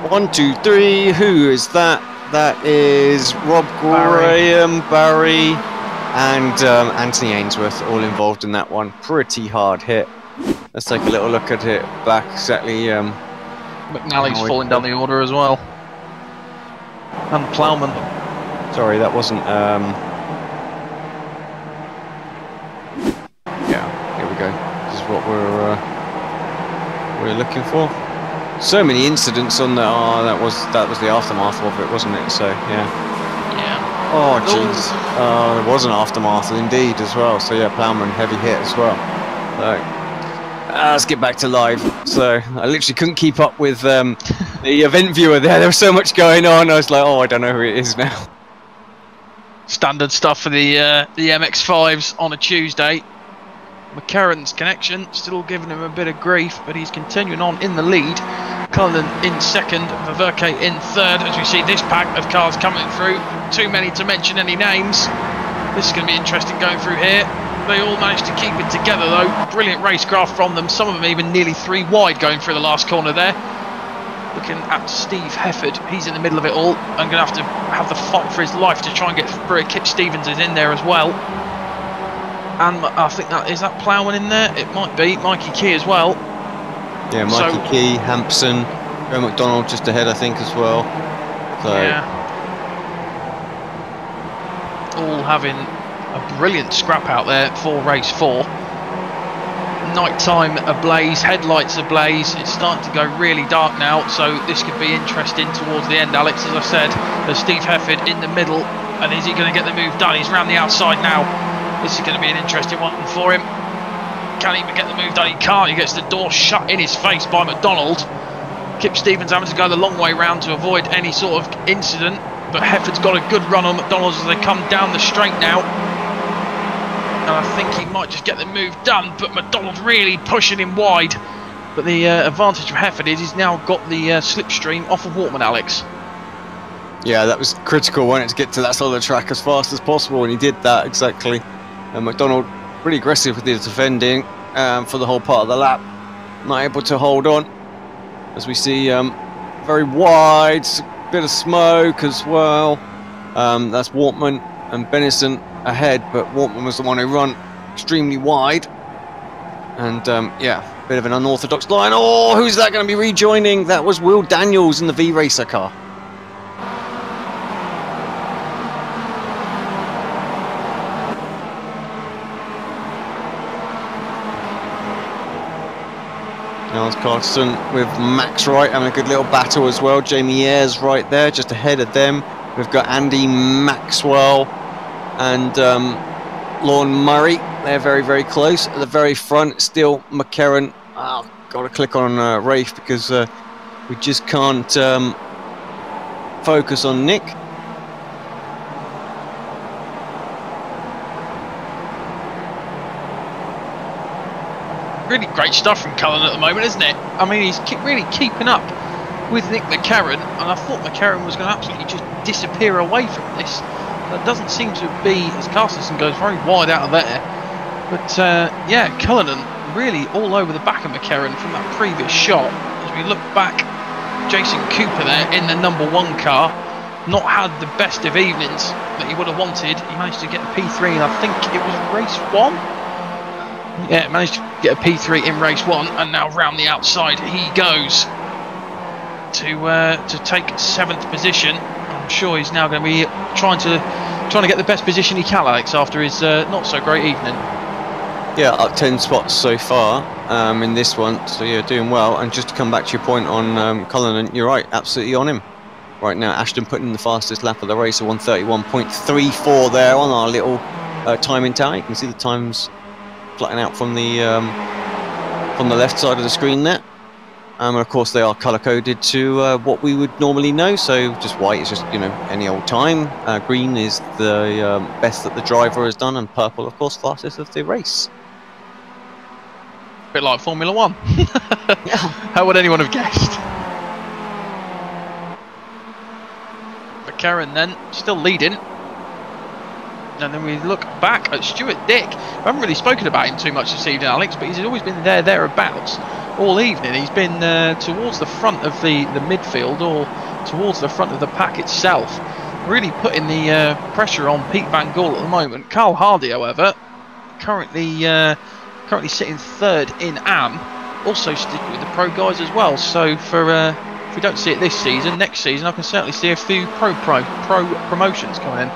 1, 2, 3. Who is that? That is Rob Graham, Barry, and Anthony Ainsworth, all involved in that one. Pretty hard hit. Let's take a little look at it back. Exactly. McNally's falling down the order as well. And Plowman. Sorry, that wasn't. Yeah, here we go. This is what we're looking for. So many incidents on the. Oh, that was the aftermath of it, wasn't it? So yeah. Yeah. Oh jeez. There was an aftermath indeed as well. So yeah, Plowman heavy hit as well. So. Let's get back to live. So I literally couldn't keep up with the event viewer there. There was so much going on. I was like, oh, I don't know who it is now. Standard stuff for the MX5s on a Tuesday. McCarran's connection still giving him a bit of grief, but he's continuing on in the lead. Cullen in second, Verke in third. As we see this pack of cars coming through, too many to mention any names. This is going to be interesting going through here. They all managed to keep it together though. Brilliant racecraft from them. Some of them even nearly 3 wide going through the last corner there. Looking at Steve Hefford. He's in the middle of it all. I'm going to have the fight for his life to try and get through it. Kip Stevens is in there as well. And I think is that Plowman in there? It might be. Mikey Key as well. Yeah, Mikey Key, Hampson, Joe McDonald just ahead I think as well. So. Yeah. All having a brilliant scrap out there for race 4. Nighttime ablaze, headlights ablaze. It's starting to go really dark now, so this could be interesting towards the end, Alex. As I said, there's Steve Hefford in the middle, and is he going to get the move done? He's round the outside now. This is going to be an interesting one for him. Can he get the move done? He can't. He gets the door shut in his face by McDonald. Kip Stevens having to go the long way round to avoid any sort of incident, but Hefford's got a good run on McDonald's as they come down the straight now. And I think he might just get the move done, but McDonald really pushing him wide. But the advantage of Hefford is he's now got the slipstream off of Wortman, Alex. Yeah, that was critical. Wanted to get to that side of the track as fast as possible, and he did that exactly. And McDonald really aggressive with his defending for the whole part of the lap. Not able to hold on, as we see very wide, bit of smoke as well. That's Wortman and Benison ahead, but Wortman was the one who run extremely wide. And yeah, bit of an unorthodox line. Oh, who's that going to be rejoining? That was Will Daniels in the V-Racer car. Niles Clarkson with Max Wright having a good little battle as well. Jamie Ayres right there, just ahead of them. We've got Andy Maxwell and Lorne Murray. They're very, very close. At the very front, still McCarran. Oh, got to click on Rafe because we just can't focus on Nick. Really great stuff from Cullen at the moment, isn't it? I mean, he's really keeping up with Nick McCarran, and I thought McCarran was going to absolutely just disappear away from this. That doesn't seem to be, as Carstensen goes very wide out of there. But yeah, Cullinan really all over the back of McCarran from that previous shot. As we look back, Jason Cooper there in the number 1 car, not had the best of evenings that he would have wanted. He managed to get a P3 and I think it was race 1. Yeah, managed to get a P3 in race 1, and now round the outside he goes to take 7th position. I'm sure he's now going to be trying to get the best position he can, Alex, after his not so great evening. Yeah, up 10 spots so far in this one, so yeah, doing well. And just to come back to your point on Cullinan, you're right, absolutely on him. Right now, Ashton putting in the fastest lap of the race, a 1:31.34 there on our little timing tower. You can see the times flattening out from the left side of the screen there. And of course, they are color-coded to what we would normally know. So just white is just, you know, any old time. Green is the best that the driver has done, and purple, of course, fastest of the race. Bit like Formula 1. Yeah. How would anyone have guessed? McLaren then still leading, and then we look back at Stuart Dick. I haven't really spoken about him too much this evening, Alex, but he's always been thereabouts all evening. He's been towards the front of the midfield, or towards the front of the pack itself, really putting the pressure on Pete Van Gaal at the moment. Carl Hardy, however, currently sitting 3rd in AM, also sticking with the pro guys as well. So for if we don't see it this season, next season I can certainly see a few pro promotions coming in.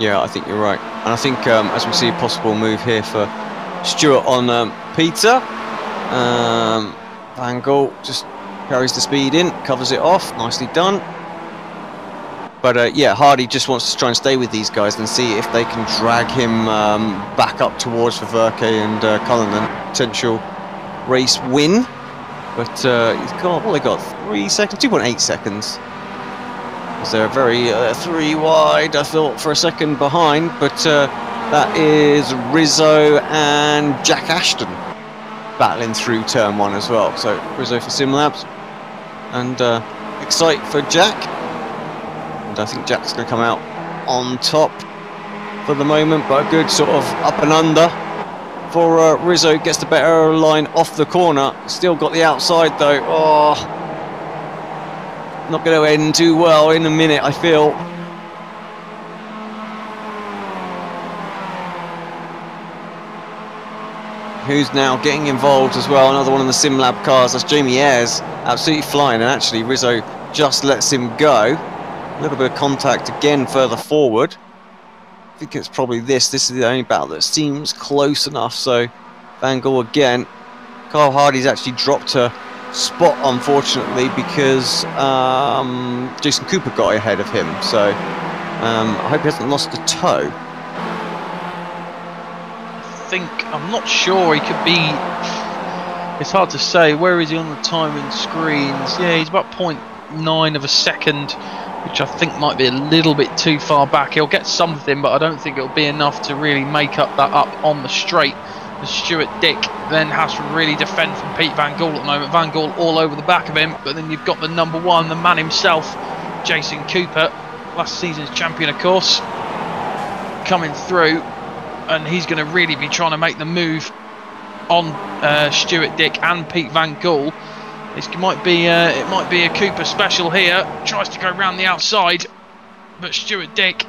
Yeah, I think you're right. And I think as we see a possible move here for Stuart on Peter, Van Gaal just carries the speed in, covers it off, nicely done. But yeah, Hardy just wants to try and stay with these guys and see if they can drag him back up towards Verke and Cullinan, potential race win. But he's got, well, they got 3 seconds, 2.8 seconds. They're very 3 wide, I thought, for a second behind, but that is Rizzo and Jack Ashton battling through turn 1 as well. So Rizzo for Simlabs, and Excite for Jack. And I think Jack's going to come out on top for the moment, but a good sort of up and under for Rizzo. Gets the better line off the corner. Still got the outside though. Oh, not going to end too well in a minute, I feel. Who's now getting involved as well? Another one of the SimLab cars. That's Jamie Ayres, absolutely flying, and actually Rizzo just lets him go. A little bit of contact again further forward. I think it's probably this. This is the only battle that seems close enough. So Van Gaal again. Carl Hardy's actually dropped a spot, unfortunately, because Jason Cooper got ahead of him. So I hope he hasn't lost a toe. I'm not sure. He could be. It's hard to say. Where is he on the timing screens? Yeah, he's about 0.9 of a second, which I think might be a little bit too far back. He'll get something, but I don't think it'll be enough to really make up that up on the straight. And Stuart Dick then has to really defend from Pete Van Gaal at the moment. Van Gaal all over the back of him, but then you've got the number 1, the man himself, Jason Cooper, last season's champion, of course, coming through, and he's going to really be trying to make the move on Stuart Dick and Pete Van Gaal. It might be a Cooper special here. Tries to go round the outside, but Stuart Dick,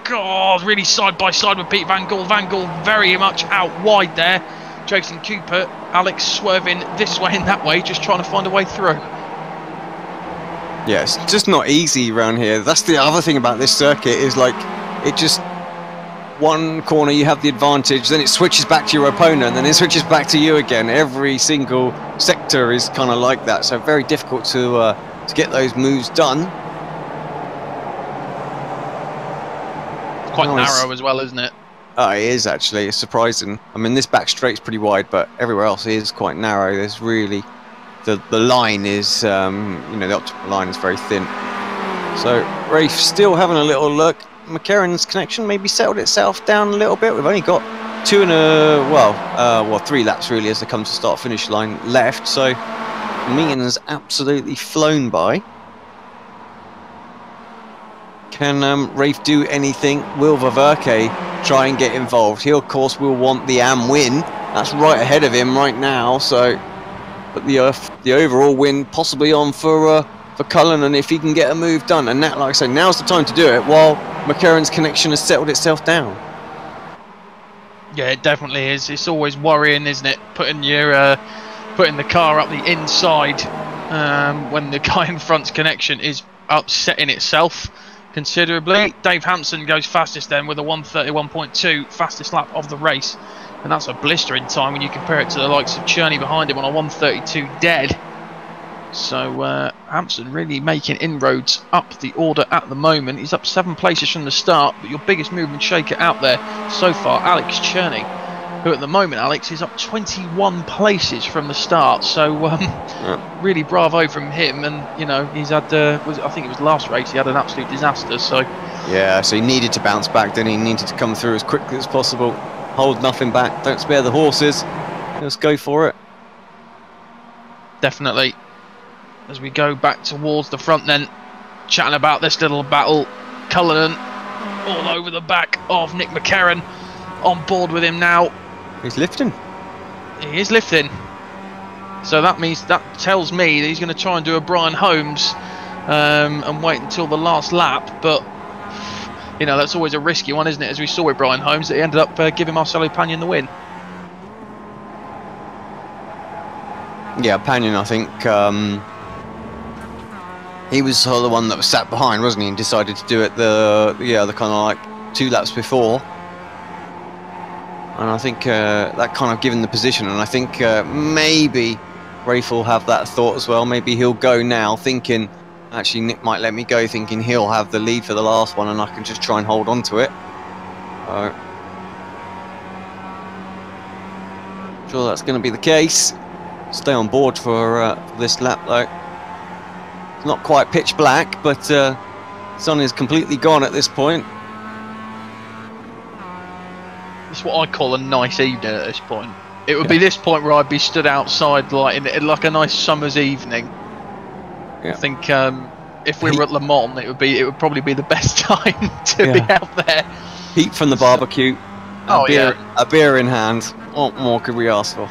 God, really side by side with Pete Van Gaal. Van Gaal very much out wide there. Jason Cooper, Alex swerving this way and that way, just trying to find a way through. Yeah, it's just not easy around here. That's the other thing about this circuit, is like, it just, one corner you have the advantage, then it switches back to your opponent, then it switches back to you again. Every single sector is kind of like that, so very difficult to get those moves done. It's quite narrow as well, isn't it? It is actually. It's surprising. I mean, this back straight's pretty wide, but everywhere else is quite narrow. There's really the line is you know, the optical line is very thin. So Rafe still having a little look. McLaren's connection maybe settled itself down a little bit. We've only got 3 laps really as they come to start finish line left, so the meeting has absolutely flown by. Can Rafe do anything? Will Verke try and get involved? He of course will want the AM win. That's right ahead of him right now, so but the overall win possibly on for Cullinan if he can get a move done. And that, like I say, now's the time to do it while McLaren's connection has settled itself down. Yeah, it definitely is. It's always worrying, isn't it? Putting your putting the car up the inside when the guy in front's connection is upsetting itself considerably. Dave Hampson goes fastest then with a 1:31.2, fastest lap of the race, and that's a blistering time when you compare it to the likes of Cherney behind him on a 1:32 dead. So Hampson really making inroads up the order at the moment. He's up 7 places from the start, but your biggest movement shaker out there so far, Alex Cherney, who at the moment, Alex, is up 21 places from the start. So really bravo from him. And you know, he's had I think it was last race he had an absolute disaster. So yeah, so he needed to bounce back, didn't he? He needed to come through as quickly as possible, hold nothing back, don't spare the horses, just go for it. Definitely. As we go back towards the front then, chatting about this little battle, Cullinan all over the back of Nick McCarron, on board with him now. He's lifting. He is lifting. So that tells me that he's going to try and do a Brian Holmes and wait until the last lap. But you know, that's always a risky one, isn't it? As we saw with Brian Holmes, that he ended up giving Marcelo Pagnon the win. Yeah, Pagnon, I think. He was the one that was sat behind, wasn't he, and decided to do it the kind of like 2 laps before. And I think that kind of given the position, and I think maybe Rafe will have that thought as well. Maybe he'll go now thinking, actually Nick might let me go, thinking he'll have the lead for the last one and I can just try and hold on to it. Sure that's going to be the case. Stay on board for this lap though. Not quite pitch black, but the sun is completely gone at this point. It's what I call a nice evening at this point. It would be this point where I'd be stood outside like in like a nice summer's evening. Yeah. I think if we were at Le Mans, it would probably be the best time to be out there. Heat from the barbecue. A beer in hand. What more could we ask for?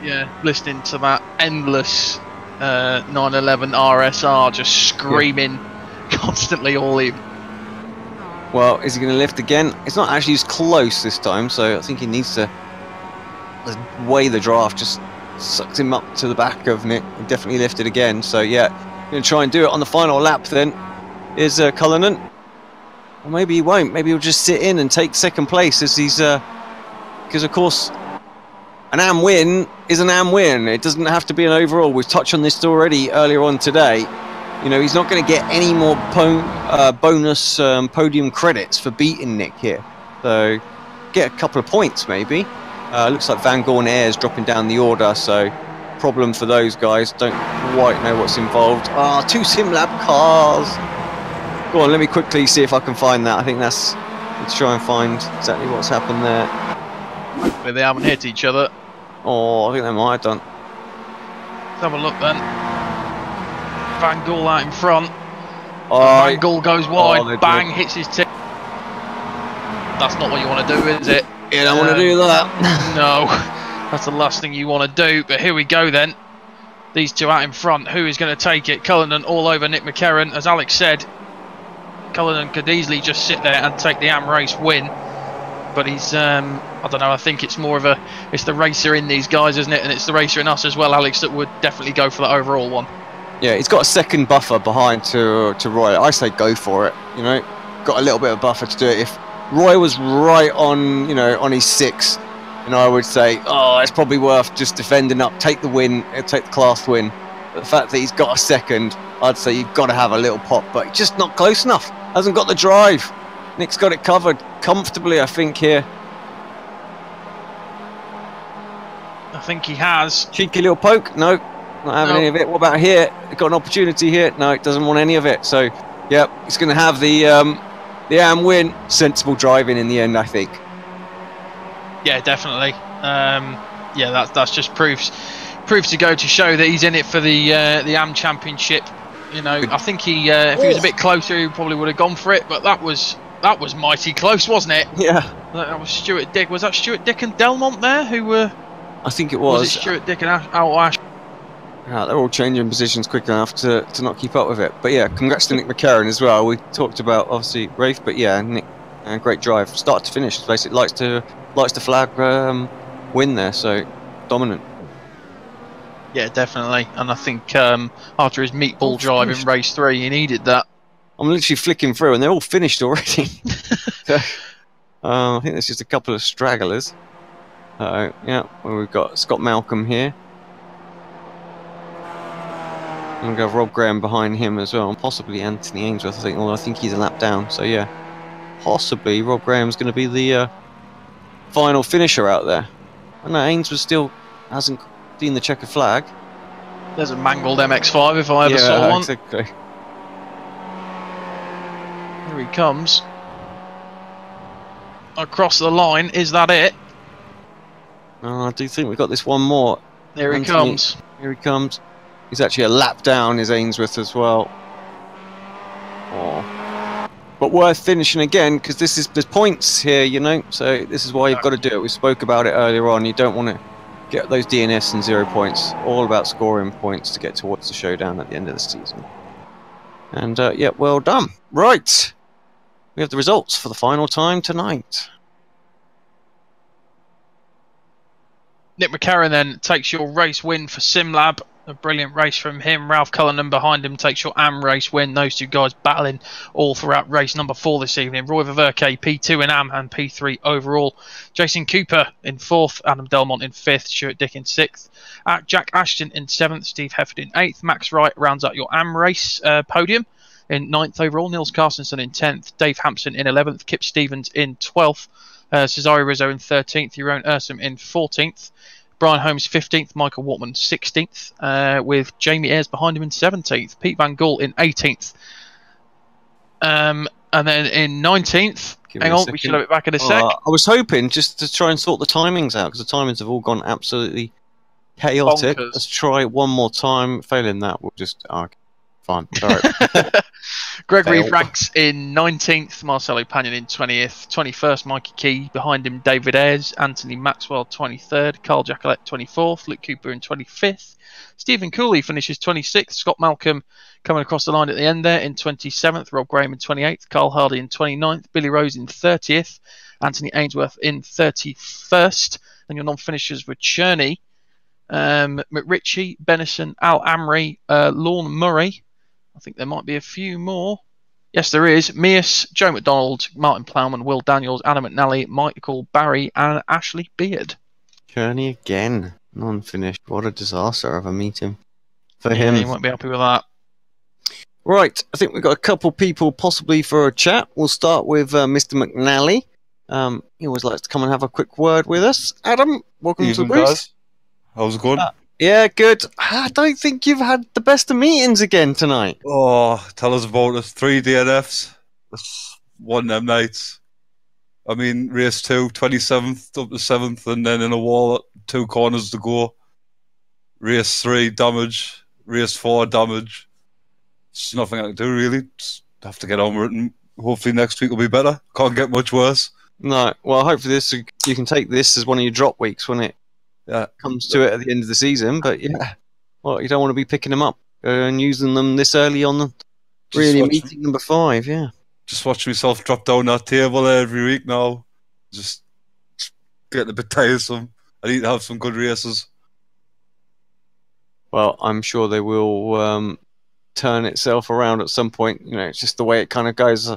Yeah, listening to that endless 911 RSR just screaming constantly all evening. Well, is he going to lift again? It's not actually as close this time, so I think he needs to. The way the draft just sucks him up to the back of Nick. He definitely lifted again, so yeah, going to try and do it on the final lap then. Is Cullinan. Or maybe he won't. Maybe he'll just sit in and take second place as he's. Because, of course, an AM win is an AM win. It doesn't have to be an overall. We've touched on this already earlier on today. You know, he's not going to get any more bonus podium credits for beating Nick here. So, get a couple of points maybe. Looks like Van Gorn Air's dropping down the order, so problem for those guys. Don't quite know what's involved. 2 SimLab cars. Go on, let me quickly see if I can find that. I think that's... Let's try and find exactly what's happened there. Hopefully they haven't hit each other. Oh, I think they might have done. Let's have a look then. Van Gool out in front. Van Gool goes wide, bang, hits his tip. That's not what you want to do, is it? You don't want to do that. No, that's the last thing you want to do. But here we go then. These two out in front. Who is going to take it? Cullinan all over Nick McCarron. As Alex said, Cullinan could easily just sit there and take the AM race win. But he's, I don't know, I think it's more of a, it's the racer in these guys, isn't it? And it's the racer in us as well, Alex, that would definitely go for that overall one. Yeah, he's got a second buffer behind to Roy. I say go for it, you know. Got a little bit of buffer to do it. If Roy was right on, you know, on his 6, and I would say, oh, it's probably worth just defending up, take the win, take the class win. But the fact that he's got a second, I'd say you've got to have a little pop, but he's just not close enough. Hasn't got the drive. Nick's got it covered comfortably, I think, here. I think he has. Cheeky little poke. No, not having any of it. What about here? Got an opportunity here. No, it doesn't want any of it. So, yeah, he's going to have the AM win. Sensible driving in the end, I think. Yeah, definitely. Yeah, that's just proofs to go to show that he's in it for the AM Championship. You know, I think he, if he was a bit closer, he probably would have gone for it. But that was mighty close, wasn't it? Yeah. That was Stuart Dick. Was that Stuart Dick and Delmont there who were? I think it was. Was it Stuart Dick and Al Ash? Yeah, they're all changing positions quick enough to not keep up with it. But yeah, congrats to Nick McCarron as well. We talked about obviously Rafe, but yeah, Nick, great drive, start to finish. Basically, likes to likes to flag win there, so dominant. Yeah, definitely. And I think after his meatball drive in race 3, he needed that. I'm literally flicking through, and they're all finished already. So, I think there's just a couple of stragglers. Yeah, well, we've got Scott Malcolm here. And we've got Rob Graham behind him as well, and possibly Anthony Ainsworth, I think, although I think he's a lap down. So yeah, possibly Rob Graham's going to be the final finisher out there. I know Ainsworth still hasn't seen the checker flag. There's a mangled MX5 if I ever saw one. Exactly. Here he comes. Across the line, is that it? I do think we've got this one more. Here he comes. Here he comes. He's actually a lap down, is Ainsworth as well. Oh. But worth finishing again, because there's points here, you know, so this is why you've got to do it. We spoke about it earlier on. You don't want to get those DNS and 0 points. All about scoring points to get towards the showdown at the end of the season. And yeah, well done. Right. We have the results for the final time tonight. Nick McCarron then takes your race win for SimLab. A brilliant race from him. Ralph Cullinan behind him takes your AM race win. Those two guys battling all throughout race number 4 this evening. Roy Ververke P2 in AM and P3 overall. Jason Cooper in 4th. Adam Delmont in 5th. Stuart Dick in 6th. Jack Ashton in 7th. Steve Hefford in 8th. Max Wright rounds out your AM race podium in 9th overall. Nils Carstensen in 10th. Dave Hampson in 11th. Kip Stevens in 12th. Cesare Rizzo in 13th. Jeroen Ursum in 14th. Brian Holmes 15th, Michael Waltman 16th, with Jamie Ayres behind him in 17th, Pete Van Gaal in 18th, and then in 19th, hang on, we should have it back in a sec. I was hoping just to try and sort the timings out, because the timings have all gone absolutely chaotic. Bonkers. Let's try one more time. Failing that, we'll just... okay. Fine. All right. Gregory Franks in 19th, Marcelo Pagnon in 20th, 21st Mikey Key, behind him David Ayres, Anthony Maxwell 23rd, Carl Jacquelet 24th, Luke Cooper in 25th, Stephen Cooley finishes 26th, Scott Malcolm coming across the line at the end there in 27th, Rob Graham in 28th, Carl Hardy in 29th, Billy Rose in 30th, Anthony Ainsworth in 31st, and your non-finishers were Cherney, McRitchie, Benison, Al Amri, Lorne Murray. I think there might be a few more. Yes, there is. Mears, Joe McDonald, Martin Plowman, Will Daniels, Adam McNally, Michael Barry, and Ashley Beard. Journey again. Non-finished. What a disaster of a meeting for him. He won't be happy with that. Right. I think we've got a couple people possibly for a chat. We'll start with Mr. McNally. He always likes to come and have a quick word with us. Adam, welcome to the booth. How's it going? Yeah, good. I don't think you've had the best of meetings again tonight. Oh, tell us about it. 3 DNFs. One them nights. I mean, race 2, 27th up to 7th, and then in a wall at 2 corners to go. Race 3, damage. Race 4, damage. There's nothing I can do, really. Just have to get on with it, and hopefully next week will be better. Can't get much worse. No, well, hopefully you can take this as one of your drop weeks when it comes to it at the end of the season. But yeah, well, you don't want to be picking them up and using them this early on. Really, meeting number 5, yeah. Just watch myself drop down that table every week now. Just getting a bit tiresome. I need to have some good races. Well, I'm sure they will turn itself around at some point. You know, it's just the way it kind of goes.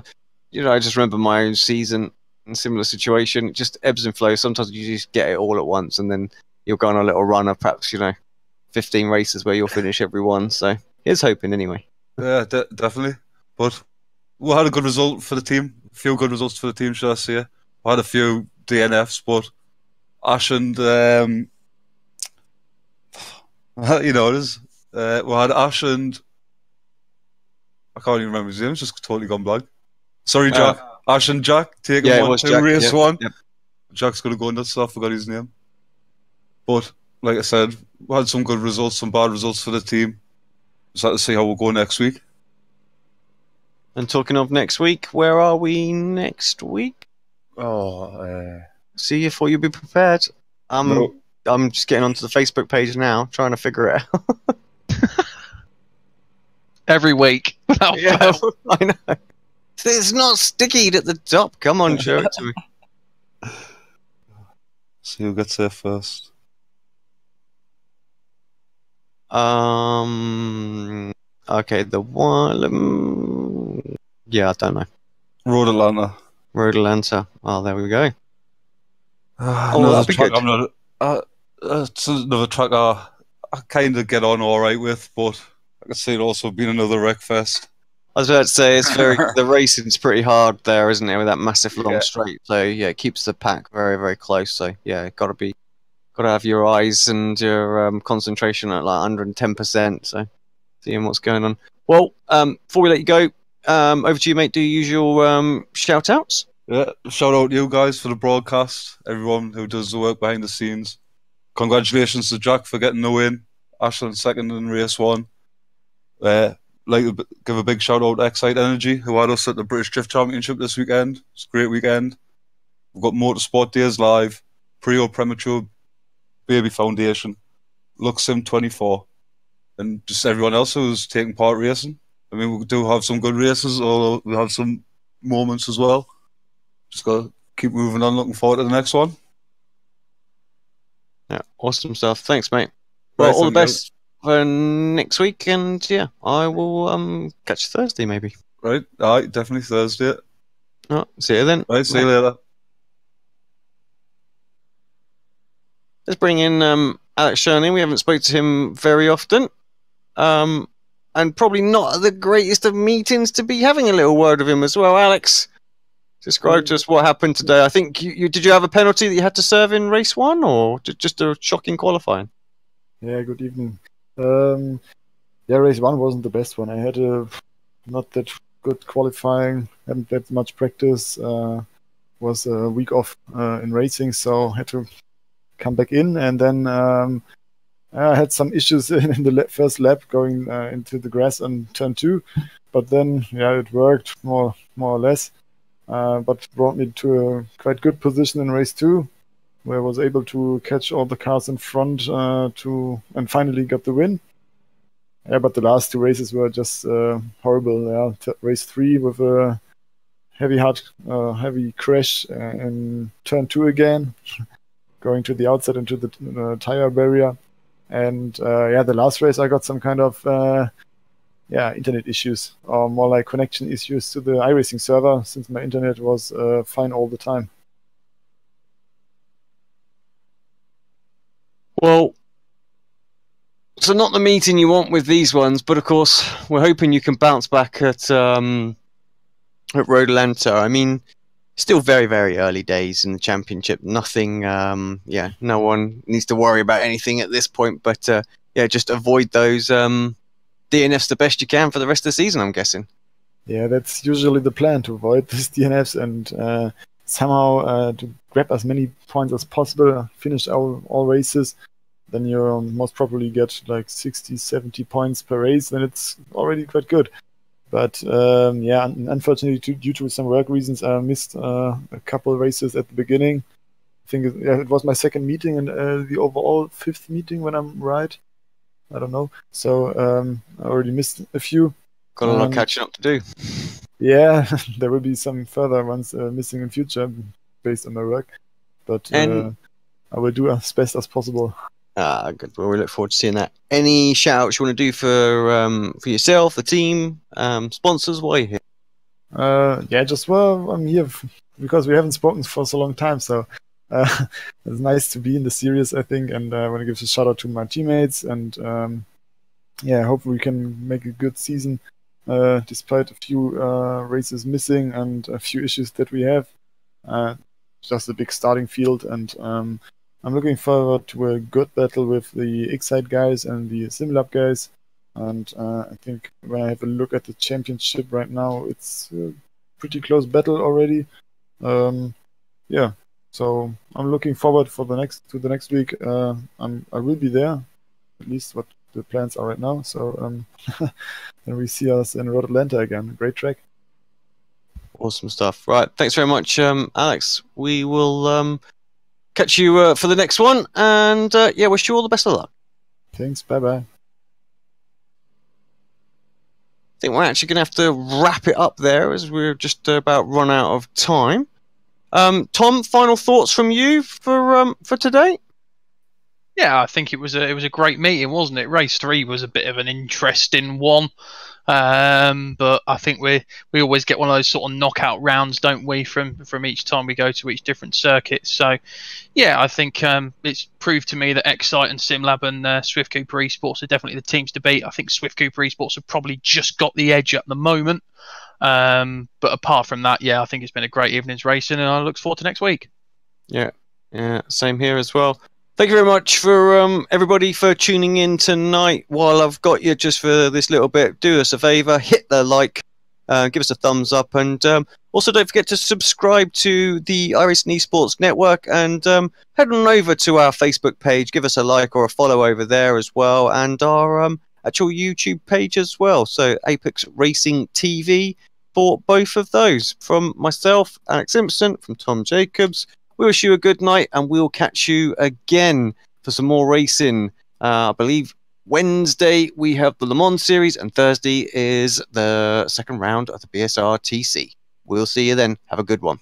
You know, I just remember my own season in a similar situation. It just ebbs and flows. Sometimes you just get it all at once, and then you'll go on a little run of perhaps, 15 races where you'll finish every one. So here's hoping anyway. Yeah, definitely. But we had a good result for the team. A few good results for the team, should I say. We had a few DNFs, but Ash and... you know it is. We had Ash and... I can't even remember his name. It's just totally gone blank. Sorry, Jack. Ash and Jack taking 1-2 race 1. Yep. Jack's going to go nuts, so I forgot his name. But, like I said, we had some good results, some bad results for the team. Just have to see how we'll go next week. And talking of next week, where are we next week? See if you'll be prepared. No. I'm just getting onto the Facebook page now, trying to figure it out. Every week. Yeah, I know. It's not sticky at the top. Come on, show it to me. See who gets there first. Okay, the one. Yeah, I don't know. Road Atlanta. Road Atlanta. Oh, there we go. Oh, Another that'll be track good. I'm not. It's another track I kind of get on all right with, but I could see it also being another wreck fest. I was about to say the racing's pretty hard there, isn't it, with that massive long Yeah. straight. So yeah, it keeps the pack very, very close. So yeah, got to have your eyes and your concentration at like 110%. So seeing what's going on. Well, before we let you go, over to you, mate. Do your usual shout outs. Yeah, shout out to you guys for the broadcast, everyone who does the work behind the scenes. Congratulations to Jack for getting the win, Ashland second in race 1. Like to give a big shout out to Excite Energy, who had us at the British Drift Championship this weekend. It's a great weekend. We've got Motorsport Days live, Pre-O Premature Baby Foundation, Lux Sim 24, and just everyone else who's taking part racing. I mean, we do have some good races, although we have some moments as well. Just got to keep moving on, looking forward to the next one. Yeah, awesome stuff. Thanks, mate. Well, Right, all the thank you. best for next week, and yeah, I will catch you Thursday maybe. Right, aye, definitely Thursday. Oh, see you then. Right, see you later. Let's bring in Alex Sherney. We haven't spoken to him very often, and probably not the greatest of meetings to be having a little word with him as well. Alex, describe to us what happened today. I think you did you have a penalty that you had to serve in race 1, or just a shocking qualifying? Yeah, good evening. Yeah, race 1 wasn't the best one. I had a not that good qualifying, hadn't that much practice, was a week off in racing, so had to come back in, and then I had some issues in the first lap going into the grass on turn 2, but then yeah, it worked more or less, but brought me to a quite good position in race 2, where I was able to catch all the cars in front and finally got the win. Yeah, but the last 2 races were just horrible. Yeah, race 3 with a heavy crash in turn 2 again, going to the outside into the tire barrier. And yeah, the last race I got some kind of internet issues, or more like connection issues to the iRacing server, since my internet was fine all the time. Well, so not the meeting you want with these ones, but of course we're hoping you can bounce back at Road Atlanta. I mean, still very, very early days in the championship. Nothing, no one needs to worry about anything at this point. But just avoid those DNFs the best you can for the rest of the season, I'm guessing. Yeah, that's usually the plan, to avoid these DNFs and somehow to grab as many points as possible, finish all races. Then you most probably get like 60, 70 points per race, then it's already quite good. But unfortunately, due to some work reasons, I missed a couple of races at the beginning. I think it was my second meeting and the overall 5th meeting, when I'm right. I don't know. So I already missed a few. Got a lot of catching up to do. Yeah, there will be some further ones missing in future based on my work. But I will do as best as possible. Good. Well, we look forward to seeing that. Any shout-outs you want to do for yourself, the team, sponsors? Why are you here? I'm here because we haven't spoken for so long time, so it's nice to be in the series, I think, and I want to give a shout-out to my teammates, and hopefully we can make a good season, despite a few races missing and a few issues that we have. Just a big starting field, and I'm looking forward to a good battle with the Excite guys and the SimLab guys. And I think when I have a look at the championship right now, it's a pretty close battle already. So I'm looking forward to the next week. I will be there, at least what the plans are right now. So then we see us in Road Atlanta again. Great track. Awesome stuff. Right, thanks very much, Alex. We will catch you for the next one, and wish you all the best of luck. Thanks. Bye-bye. I think we're actually going to have to wrap it up there, as we're just about run out of time. Tom, final thoughts from you for today? Yeah, I think it was a great meeting, wasn't it? Race 3 was a bit of an interesting one. But I think we always get one of those sort of knockout rounds, don't we, from each time we go to each different circuit. So yeah, I think it's proved to me that Excite and SimLab and Swift Cooper Esports are definitely the teams to beat. I think Swift Cooper Esports have probably just got the edge at the moment. But apart from that, yeah, I think it's been a great evening's racing, and I look forward to next week. Yeah, same here as well. Thank you very much for everybody for tuning in tonight. While I've got you just for this little bit, do us a favour, hit the like, give us a thumbs up, and also don't forget to subscribe to the iRacing Esports Network, and head on over to our Facebook page, give us a like or a follow over there as well, and our actual YouTube page as well. So Apex Racing TV for both of those. From myself, Alex Simpson, from Tom Jacobs, we wish you a good night, and we'll catch you again for some more racing. I believe Wednesday we have the Le Mans Series, and Thursday is the second round of the BSR TC. We'll see you then. Have a good one.